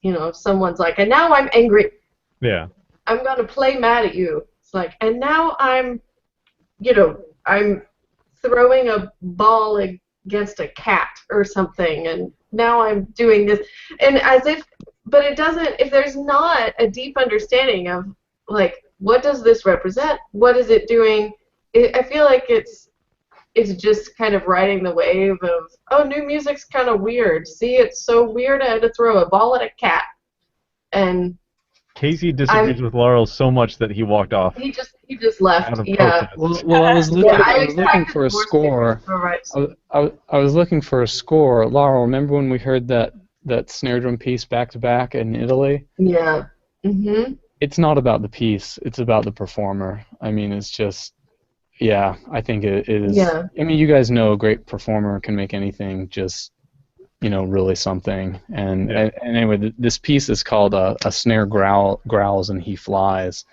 You know, if someone's like, and now I'm angry. Yeah. I'm gonna play mad at you. It's like, and now I'm throwing a ball against a cat or something, and now I'm doing this, and as if, but it doesn't. If there's not a deep understanding of like what does this represent, what is it doing, I feel like it's just kind of riding the wave of, oh, new music's kind of weird. See, it's so weird I had to throw a ball at a cat. And Casey disagrees with Laurel so much that he walked off. He just left. Out of Yeah. protest. Well, I was looking for a more score. I was looking for a score. Laurel, remember when we heard that snare drum piece back to back in Italy? Yeah. Mhm. It's not about the piece. It's about the performer. I mean, it's just. Yeah, I think it is. Yeah. I mean, you guys know a great performer can make anything just, really something. And, Yeah. and anyway, this piece is called a snare growls and he flies.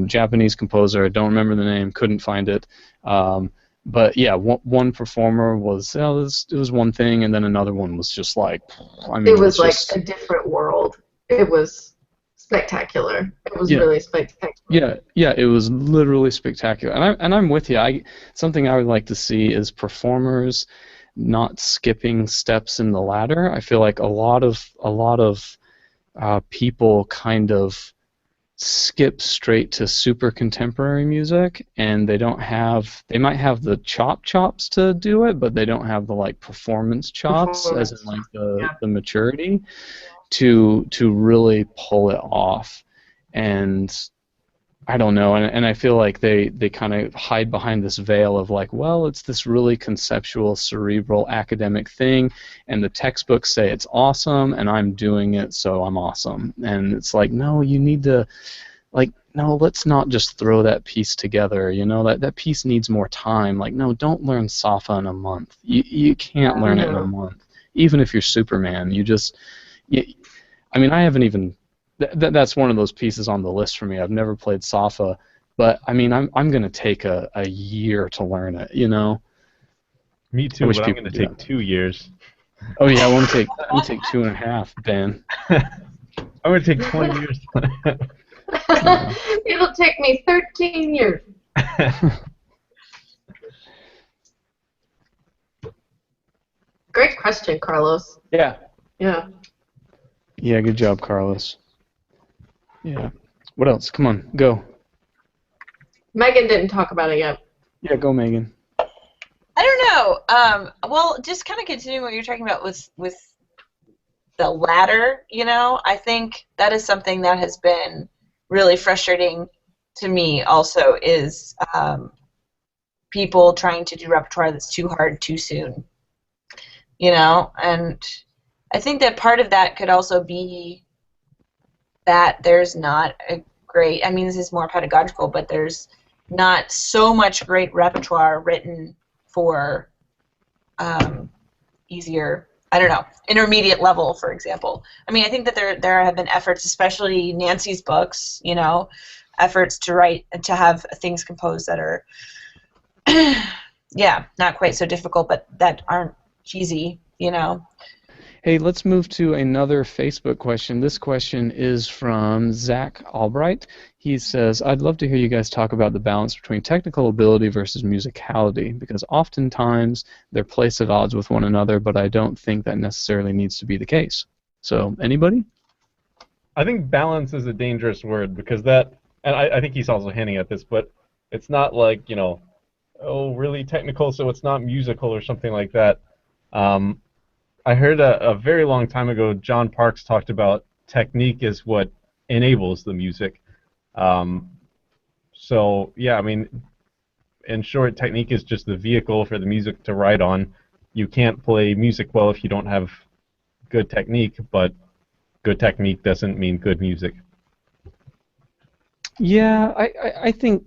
Japanese composer, I don't remember the name, couldn't find it. But yeah, one performer was, it was one thing, and then another one was just like, I mean, It was like just, a different world. It was spectacular. It was really spectacular. Yeah, it was literally spectacular. And I'm with you. Something I would like to see is performers not skipping steps in the ladder. I feel like a lot of people kind of skip straight to super contemporary music, and they might have the chops to do it, but they don't have the like performance chops, as in like the maturity to really pull it off. And I don't know, and I feel like they kind of hide behind this veil of like, well, it's this really conceptual, cerebral, academic thing, and the textbooks say it's awesome, and I'm doing it, so I'm awesome. And it's like, no, you need to, like, no, let's not just throw that piece together, that piece needs more time. Like, no, don't learn Safa in a month. You can't learn it in a month, even if you're Superman. I mean, I haven't even. That's one of those pieces on the list for me. I've never played Safa, but I mean, I'm going to take a year to learn it. Me too, but I'm going to take 2 years. Oh yeah, I'm going to take 2.5, Ben. I'm going to take 20 years. It'll take me 13 years. Great question, Carlos. Yeah. Yeah. Yeah, good job, Carlos. Yeah. What else? Come on, go. Megan didn't talk about it yet. Yeah, go, Megan. I don't know. Well, just kind of continuing what you're talking about with the ladder, I think that is something that has been really frustrating to me also is people trying to do repertoire that's too hard too soon, and I think that part of that could also be that there's not a great, I mean, this is more pedagogical, but there's not so much great repertoire written for easier, I don't know, intermediate level, for example. I mean, I think that there have been efforts, especially Nancy's books, efforts to write and to have things composed that are, yeah, not quite so difficult, but that aren't cheesy, Hey, let's move to another Facebook question. This question is from Zach Albright. He says, I'd love to hear you guys talk about the balance between technical ability versus musicality, because oftentimes they're placed at odds with one another, but I don't think that necessarily needs to be the case. So, anybody? I think balance is a dangerous word, because that, and I think he's also hinting at this, but it's not like, oh, really technical, so it's not musical or something like that. I heard a very long time ago, John Parks talked about technique is what enables the music. So, yeah, I mean, in short, technique is just the vehicle for the music to ride on. You can't play music well if you don't have good technique, but good technique doesn't mean good music. Yeah, I think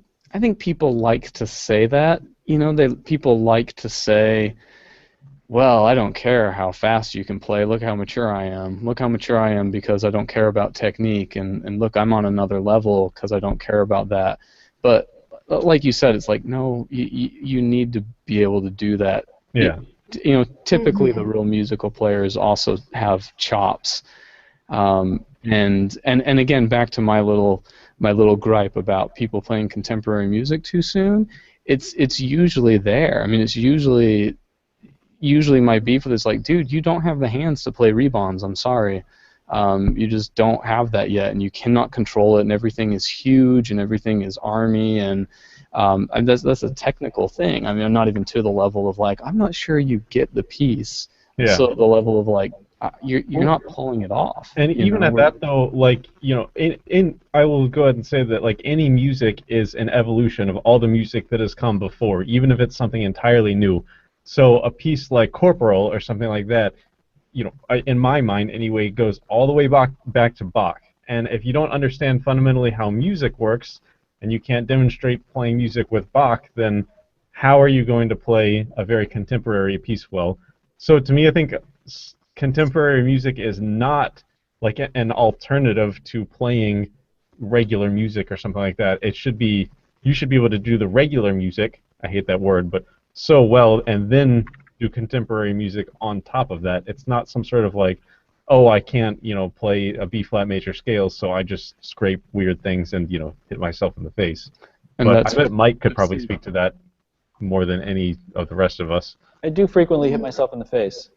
people like to say that. People like to say, well, I don't care how fast you can play. Look how mature I am. Look how mature I am because I don't care about technique. And look, I'm on another level because I don't care about that. But like you said, it's like, no, you need to be able to do that. Yeah. Typically the real musical players also have chops. And again, back to my little gripe about people playing contemporary music too soon. It's usually there. I mean, it's usually usually my beef with is like, dude, you don't have the hands to play rebonds. I'm sorry. You just don't have that yet, and you cannot control it, and everything is huge, and everything is army, and that's a technical thing. I mean, I'm not even to the level of like, I'm not sure you get the piece. Yeah. So the level of like, you're not pulling it off. And even at that though, like, you know, in I will go ahead and say that like any music is an evolution of all the music that has come before, even if it's something entirely new. So a piece like Corporal or something like that, you know, in my mind anyway, goes all the way back to Bach. And if you don't understand fundamentally how music works, and you can't demonstrate playing music with Bach, then how are you going to play a very contemporary piece well? So to me, I think contemporary music is not like an alternative to playing regular music or something like that. It should be, you should be able to do the regular music, I hate that word, but so well, and then do contemporary music on top of that. It's not some sort of like, oh, I can't, you know, play a B-flat major scale, so I just scrape weird things and, you know, hit myself in the face. And but I bet Mike could probably speak to that more than any of the rest of us. I do frequently hit myself in the face.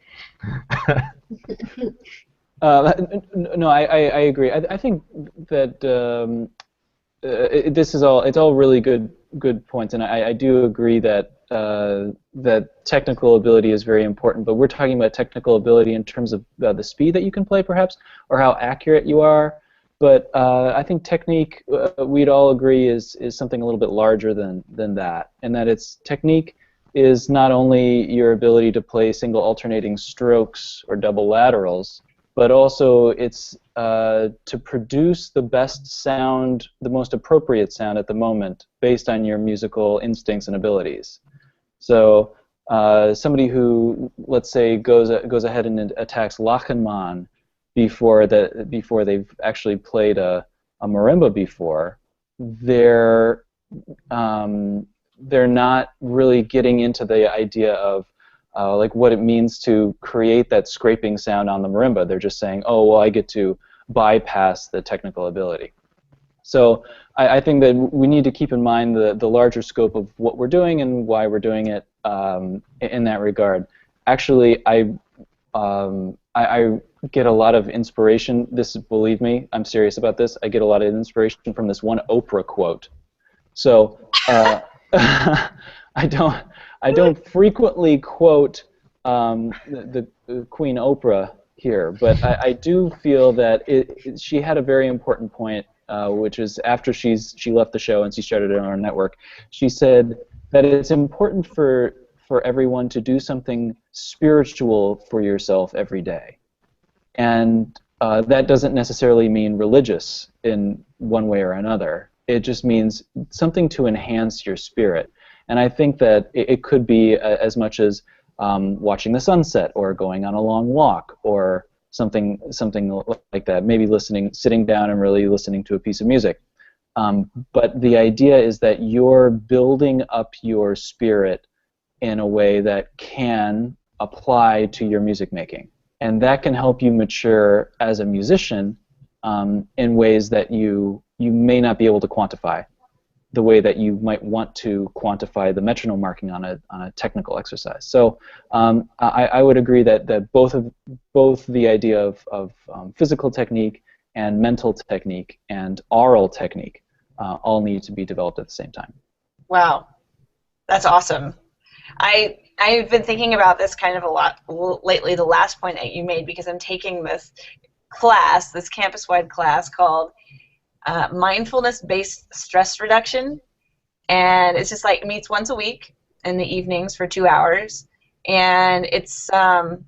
No, I agree. I think that this is all, it's all really good points, and I do agree that that technical ability is very important, but we're talking about technical ability in terms of the speed that you can play, perhaps, or how accurate you are. But I think technique, we'd all agree, is something a little bit larger than that, and that it's technique is not only your ability to play single alternating strokes or double laterals, but also it's to produce the best sound, the most appropriate sound at the moment, based on your musical instincts and abilities. So somebody who, let's say, goes ahead and attacks Lachenmann before they've actually played a marimba before, they're not really getting into the idea of like what it means to create that scraping sound on the marimba. They're just saying, oh, well, I get to bypass the technical ability. So I think that we need to keep in mind the larger scope of what we're doing and why we're doing it in that regard. Actually, I get a lot of inspiration. Believe me, I'm serious about this. I get a lot of inspiration from this one Oprah quote. So I don't frequently quote the Queen Oprah here, but I do feel that she had a very important point, which is after she left the show and she started her own network. She said that it's important for everyone to do something spiritual for yourself every day, and that doesn't necessarily mean religious in one way or another. It just means something to enhance your spirit. And I think that it could be as much as watching the sunset, or going on a long walk, or something like that. Maybe sitting down and really listening to a piece of music. But the idea is that you're building up your spirit in a way that can apply to your music making, and that can help you mature as a musician in ways that you may not be able to quantify, the way that you might want to quantify the metronome marking on a technical exercise. So I would agree that both the idea of physical technique and mental technique and aural technique all need to be developed at the same time. Wow, that's awesome. I've been thinking about this kind of a lot lately, the last point that you made, because I'm taking this class, this campus-wide class called mindfulness-based stress reduction, and it's just like, it meets once a week in the evenings for 2 hours, and it's not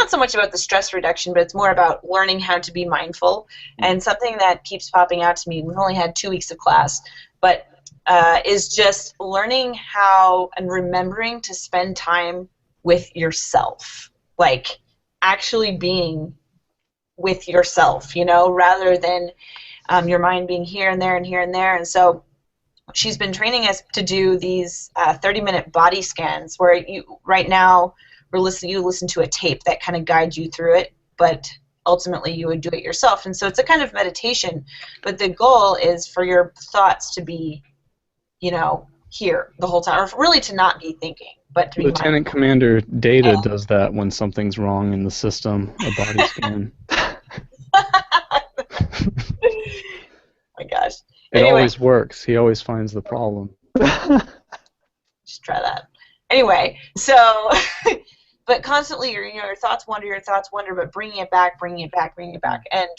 so much about the stress reduction, but it's more about learning how to be mindful. And something that keeps popping out to me, we've only had 2 weeks of class, but is just learning how and remembering to spend time with yourself, like actually being with yourself, you know, rather than your mind being here and there and here and there. And so she's been training us to do these 30-minute body scans, where right now you listen to a tape that kind of guides you through it, but ultimately you would do it yourself. And so it's a kind of meditation, but the goal is for your thoughts to be, you know, here the whole time, or really to not be thinking, but to be Lieutenant Commander Data does that when something's wrong in the system, a body scan. Oh my gosh. It Anyway, always works. He always finds the problem. just try that. Anyway, so, but constantly your thoughts wander, but bringing it back. And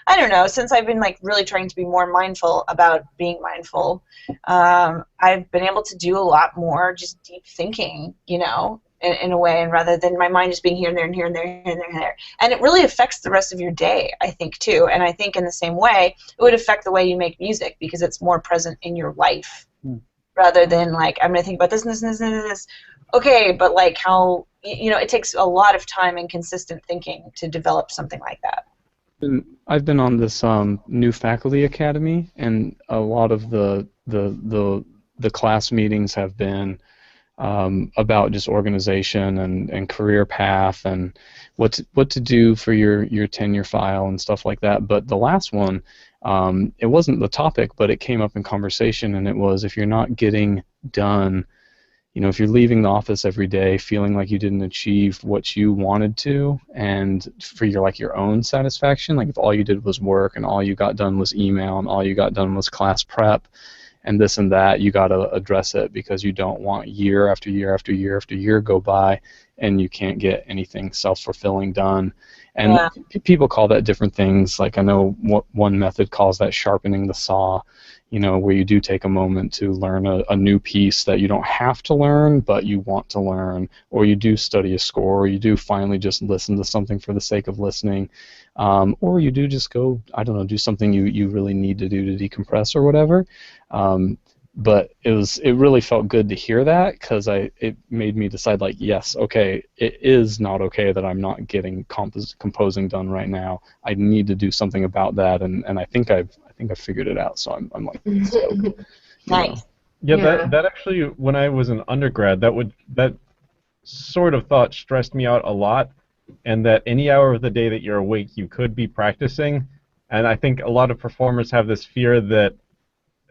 I don't know, since I've been like really trying to be more mindful about being mindful, I've been able to do a lot more just deep thinking, you know, in a way, and rather than my mind just being here and there and here and there and there and there. And it really affects the rest of your day, I think, too. And I think in the same way, it would affect the way you make music because it's more present in your life rather than like, I'm going to think about this and this and this and this. Okay, but like how, you know, it takes a lot of time and consistent thinking to develop something like that. I've been on this new faculty academy, and a lot of the class meetings have been about just organization and career path and what to do for your tenure file and stuff like that. But the last one, it wasn't the topic, but it came up in conversation, and it was if you're not getting done, you know, if you're leaving the office every day feeling like you didn't achieve what you wanted to, and for your own satisfaction, like if all you did was work and all you got done was email and all you got done was class prep and this and that, you got to address it because you don't want year after year after year after year go by and you can't get anything self-fulfilling done. And people call that different things. Like I know one method calls that sharpening the saw, you know, where you do take a moment to learn a new piece that you don't have to learn, but you want to learn, or you do study a score, or you do finally just listen to something for the sake of listening, or you do just go, I don't know, do something you really need to do to decompress or whatever. But it really felt good to hear that because it made me decide, like, yes, okay, it is not okay that I'm not getting composing done right now. I need to do something about that, and I think I've figured it out. So I'm like stoked. Nice. Yeah, that actually, when I was an undergrad, that sort of thought stressed me out a lot, and that any hour of the day that you're awake, you could be practicing. And I think a lot of performers have this fear that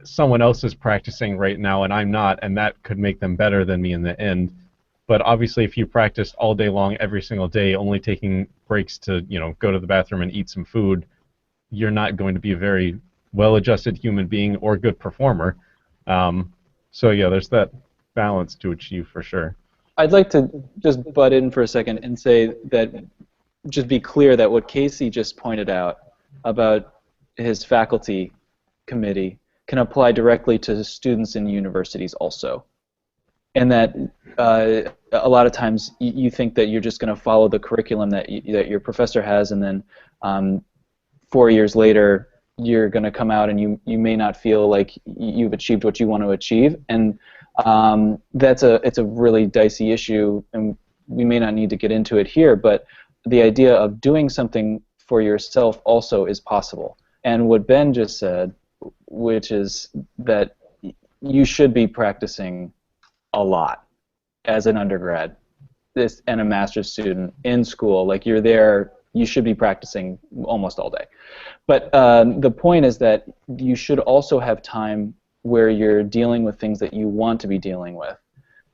someone else is practicing right now and I'm not, and that could make them better than me in the end. But obviously, if you practiced all day long, every single day, only taking breaks to, you know, go to the bathroom and eat some food, you're not going to be a very well-adjusted human being or good performer. So yeah, there's that balance to achieve for sure. I'd like to just butt in for a second and say that, just be clear that what Casey just pointed out about his faculty committee can apply directly to students in universities also. And that a lot of times you think that you're just going to follow the curriculum that your professor has, and then 4 years later you're going to come out and you may not feel like you've achieved what you want to achieve. And it's a really dicey issue, and we may not need to get into it here, but the idea of doing something for yourself also is possible. And what Ben just said, which is that you should be practicing a lot as an undergrad and a master's student in school. Like, you're there, you should be practicing almost all day. But the point is that you should also have time where you're dealing with things that you want to be dealing with.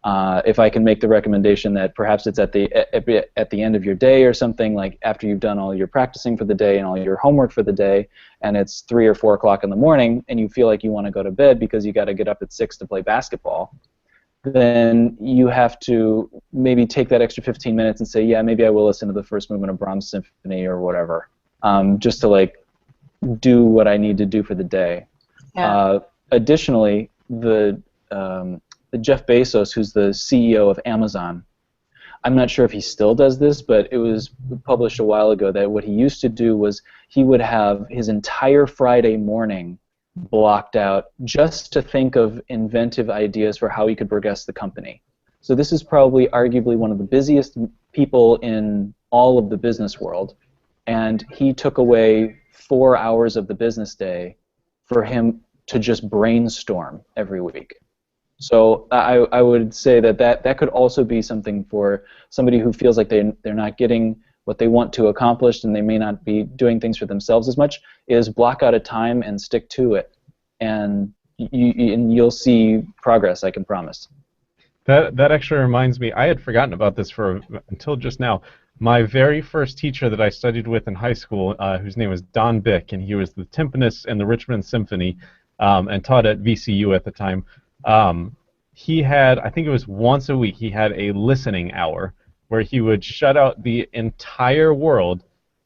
If I can make the recommendation that perhaps it's at the end of your day or something, like after you've done all your practicing for the day and all your homework for the day, and it's 3 or 4 o'clock in the morning, and you feel like you want to go to bed because you got to get up at 6 to play basketball, then you have to maybe take that extra 15 minutes and say, yeah, maybe I will listen to the first movement of Brahms' symphony or whatever, just to like do what I need to do for the day. Yeah. Additionally, Jeff Bezos, who's the CEO of Amazon, I'm not sure if he still does this, but it was published a while ago that what he used to do was he would have his entire Friday morning blocked out just to think of inventive ideas for how he could progress the company. So this is probably arguably one of the busiest people in all of the business world, and he took away 4 hours of the business day for him to just brainstorm every week. So I would say that could also be something for somebody who feels like they're not getting what they want to accomplish, and they may not be doing things for themselves as much, is block out a time and stick to it. And and you'll see progress, I can promise. That actually reminds me, I had forgotten about this until just now. My very first teacher that I studied with in high school, whose name was Don Bick, and he was the timpanist in the Richmond Symphony, and taught at VCU at the time. He had, I think it was once a week, he had a listening hour where he would shut out the entire world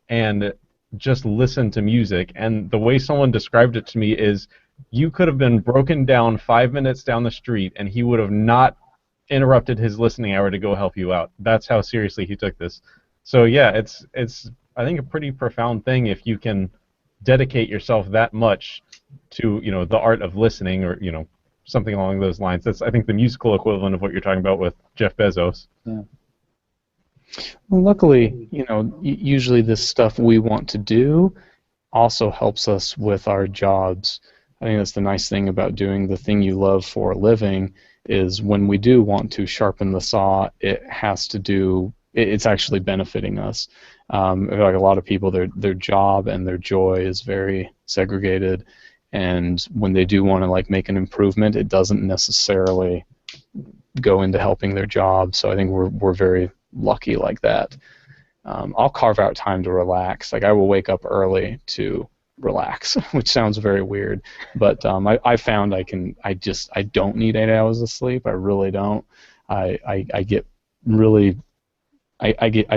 and just listen to music. And the way someone described it to me is, you could have been broken down 5 minutes down the street, and he would have not interrupted his listening hour to go help you out. That's how seriously he took this. So yeah, it's I think a pretty profound thing if you can dedicate yourself that much to the art of listening, or something along those lines. That's, I think, the musical equivalent of what you're talking about with Jeff Bezos. Yeah. Well, luckily, usually this stuff we want to do also helps us with our jobs. I think that's the nice thing about doing the thing you love for a living, is when we do want to sharpen the saw, it's actually benefiting us. Like a lot of people, their job and their joy is very segregated, and when they do want to make an improvement, it doesn't necessarily go into helping their job. So I think we're very lucky like that. I'll carve out time to relax. I will wake up early to relax, which sounds very weird, but I found I don't need 8 hours of sleep. I really don't. I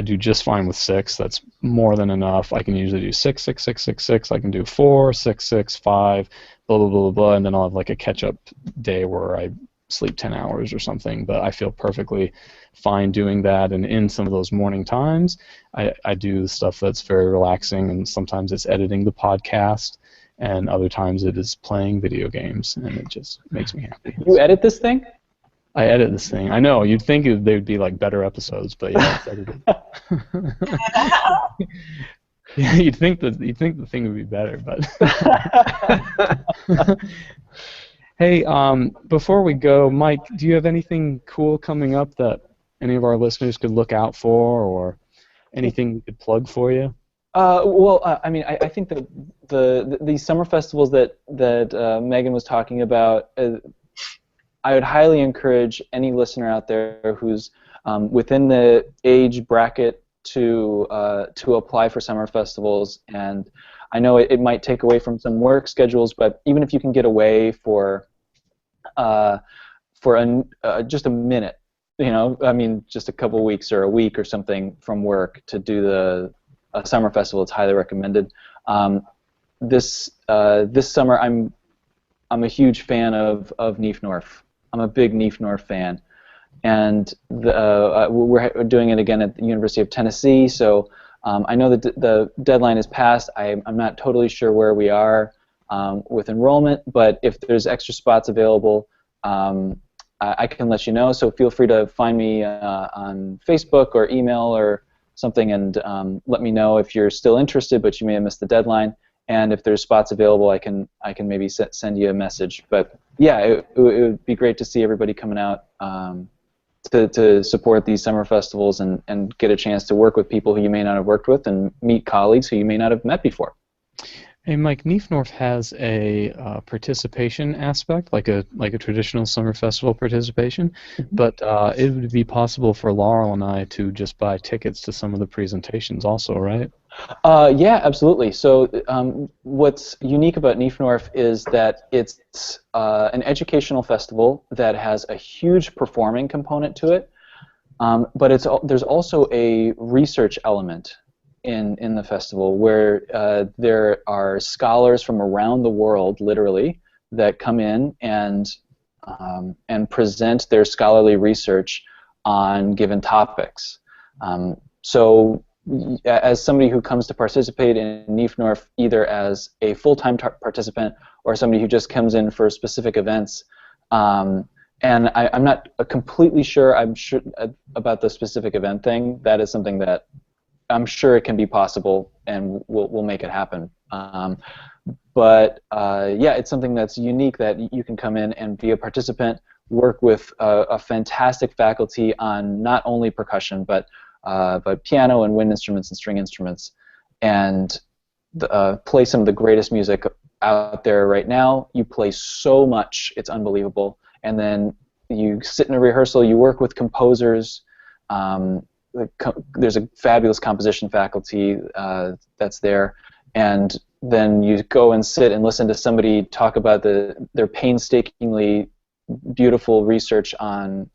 do just fine with 6. That's more than enough. I can usually do 6, 6, 6, 6, 6. I can do 4, 6, 6, 5, blah blah blah blah, and then I'll have a catch-up day where I sleep 10 hours or something. But I feel perfectly fine doing that. And in some of those morning times, I do stuff that's very relaxing, and sometimes it's editing the podcast, and other times it is playing video games, and it just makes me happy. You edit this thing? I edit this thing. I know, you'd think they would be better episodes, but yeah, it's edited. Yeah, you'd think the thing would be better, but hey, before we go, Mike, do you have anything cool coming up that any of our listeners could look out for, or anything we could plug for you? I think that these summer festivals that Megan was talking about, I would highly encourage any listener out there who's within the age bracket to apply for summer festivals. And I know it might take away from some work schedules, but even if you can get away for just a minute, just a couple weeks or a week or something from work to do a summer festival, it's highly recommended. This summer, I'm a huge fan of Nief-Norf. I'm a big Nief-Norf fan, and we're doing it again at the University of Tennessee. So I know that the deadline is passed. I'm not totally sure where we are with enrollment, but if there's extra spots available, I can let you know. So feel free to find me on Facebook or email or something, and let me know if you're still interested, but you may have missed the deadline. And if there's spots available, I can maybe send you a message. But yeah, it would be great to see everybody coming out to support these summer festivals and get a chance to work with people who you may not have worked with, and meet colleagues who you may not have met before. Hey, Mike, Nief-Norf has a participation aspect, like a traditional summer festival participation, but it would be possible for Laurel and I to just buy tickets to some of the presentations also, right? Yeah, absolutely. So what's unique about Nief-Norf is that it's an educational festival that has a huge performing component to it, but there's also a research element in the festival, where there are scholars from around the world, literally, that come in and present their scholarly research on given topics. So as somebody who comes to participate in Nief-Norf, either as a full-time participant or somebody who just comes in for specific events, and I'm not completely sure about the specific event thing. That is something that I'm sure it can be possible, and we'll make it happen. But yeah, it's something that's unique, that you can come in and be a participant, work with a fantastic faculty on not only percussion, but piano and wind instruments and string instruments, and play some of the greatest music out there right now. You play so much, it's unbelievable. And then you sit in a rehearsal, you work with composers. There's a fabulous composition faculty that's there. And then you go and sit and listen to somebody talk about their painstakingly beautiful research on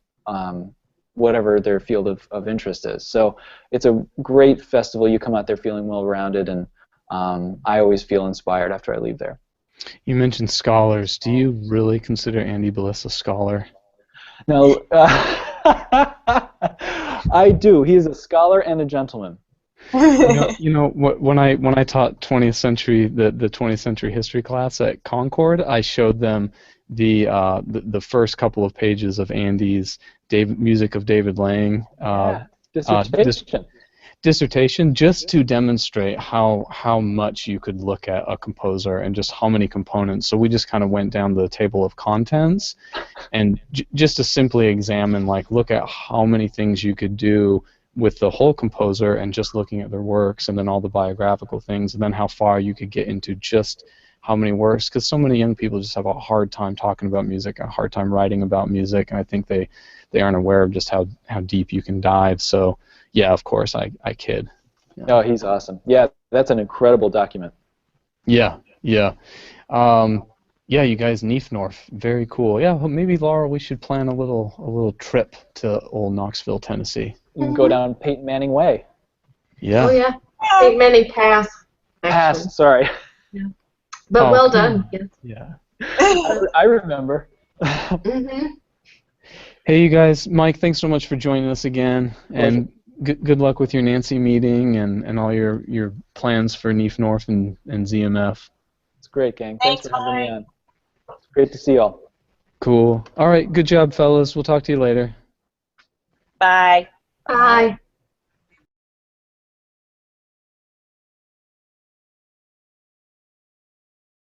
whatever their field of interest is. So it's a great festival. You come out there feeling well-rounded, and I always feel inspired after I leave there. You mentioned scholars. Do you really consider Andy Bliss a scholar? No, I do. He is a scholar and a gentleman. When I taught 20th century the 20th century history class at Concord, I showed them the first couple of pages of Andy's music of David Lang dissertation, just to demonstrate how much you could look at a composer and just how many components. So we just kind of went down the table of contents, and just to simply examine, like, look at how many things you could do with the whole composer and just looking at their works, and then all the biographical things, and then how far you could get into just how many works, because so many young people just have a hard time talking about music, a hard time writing about music, and I think they aren't aware of just how deep you can dive. So yeah, of course, I kid. Yeah. Oh, he's awesome. Yeah, that's an incredible document. Yeah. Yeah, you guys, Nief-Norf, very cool. Yeah, well, maybe, Laurel, we should plan a little trip to old Knoxville, Tennessee. You can go down Peyton Manning Way. Yeah. Oh yeah, Peyton Manning Pass. Pass, sorry. Yeah. But well done. Yes. Yeah. I remember. Mm-hmm. Hey, you guys, Mike, thanks so much for joining us again, and good luck with your Nancy meeting and all your plans for Nief-Norf and ZMF. It's great, gang. Thanks for having me on. It's great to see y'all. Cool. All right, good job, fellas. We'll talk to you later. Bye. Bye.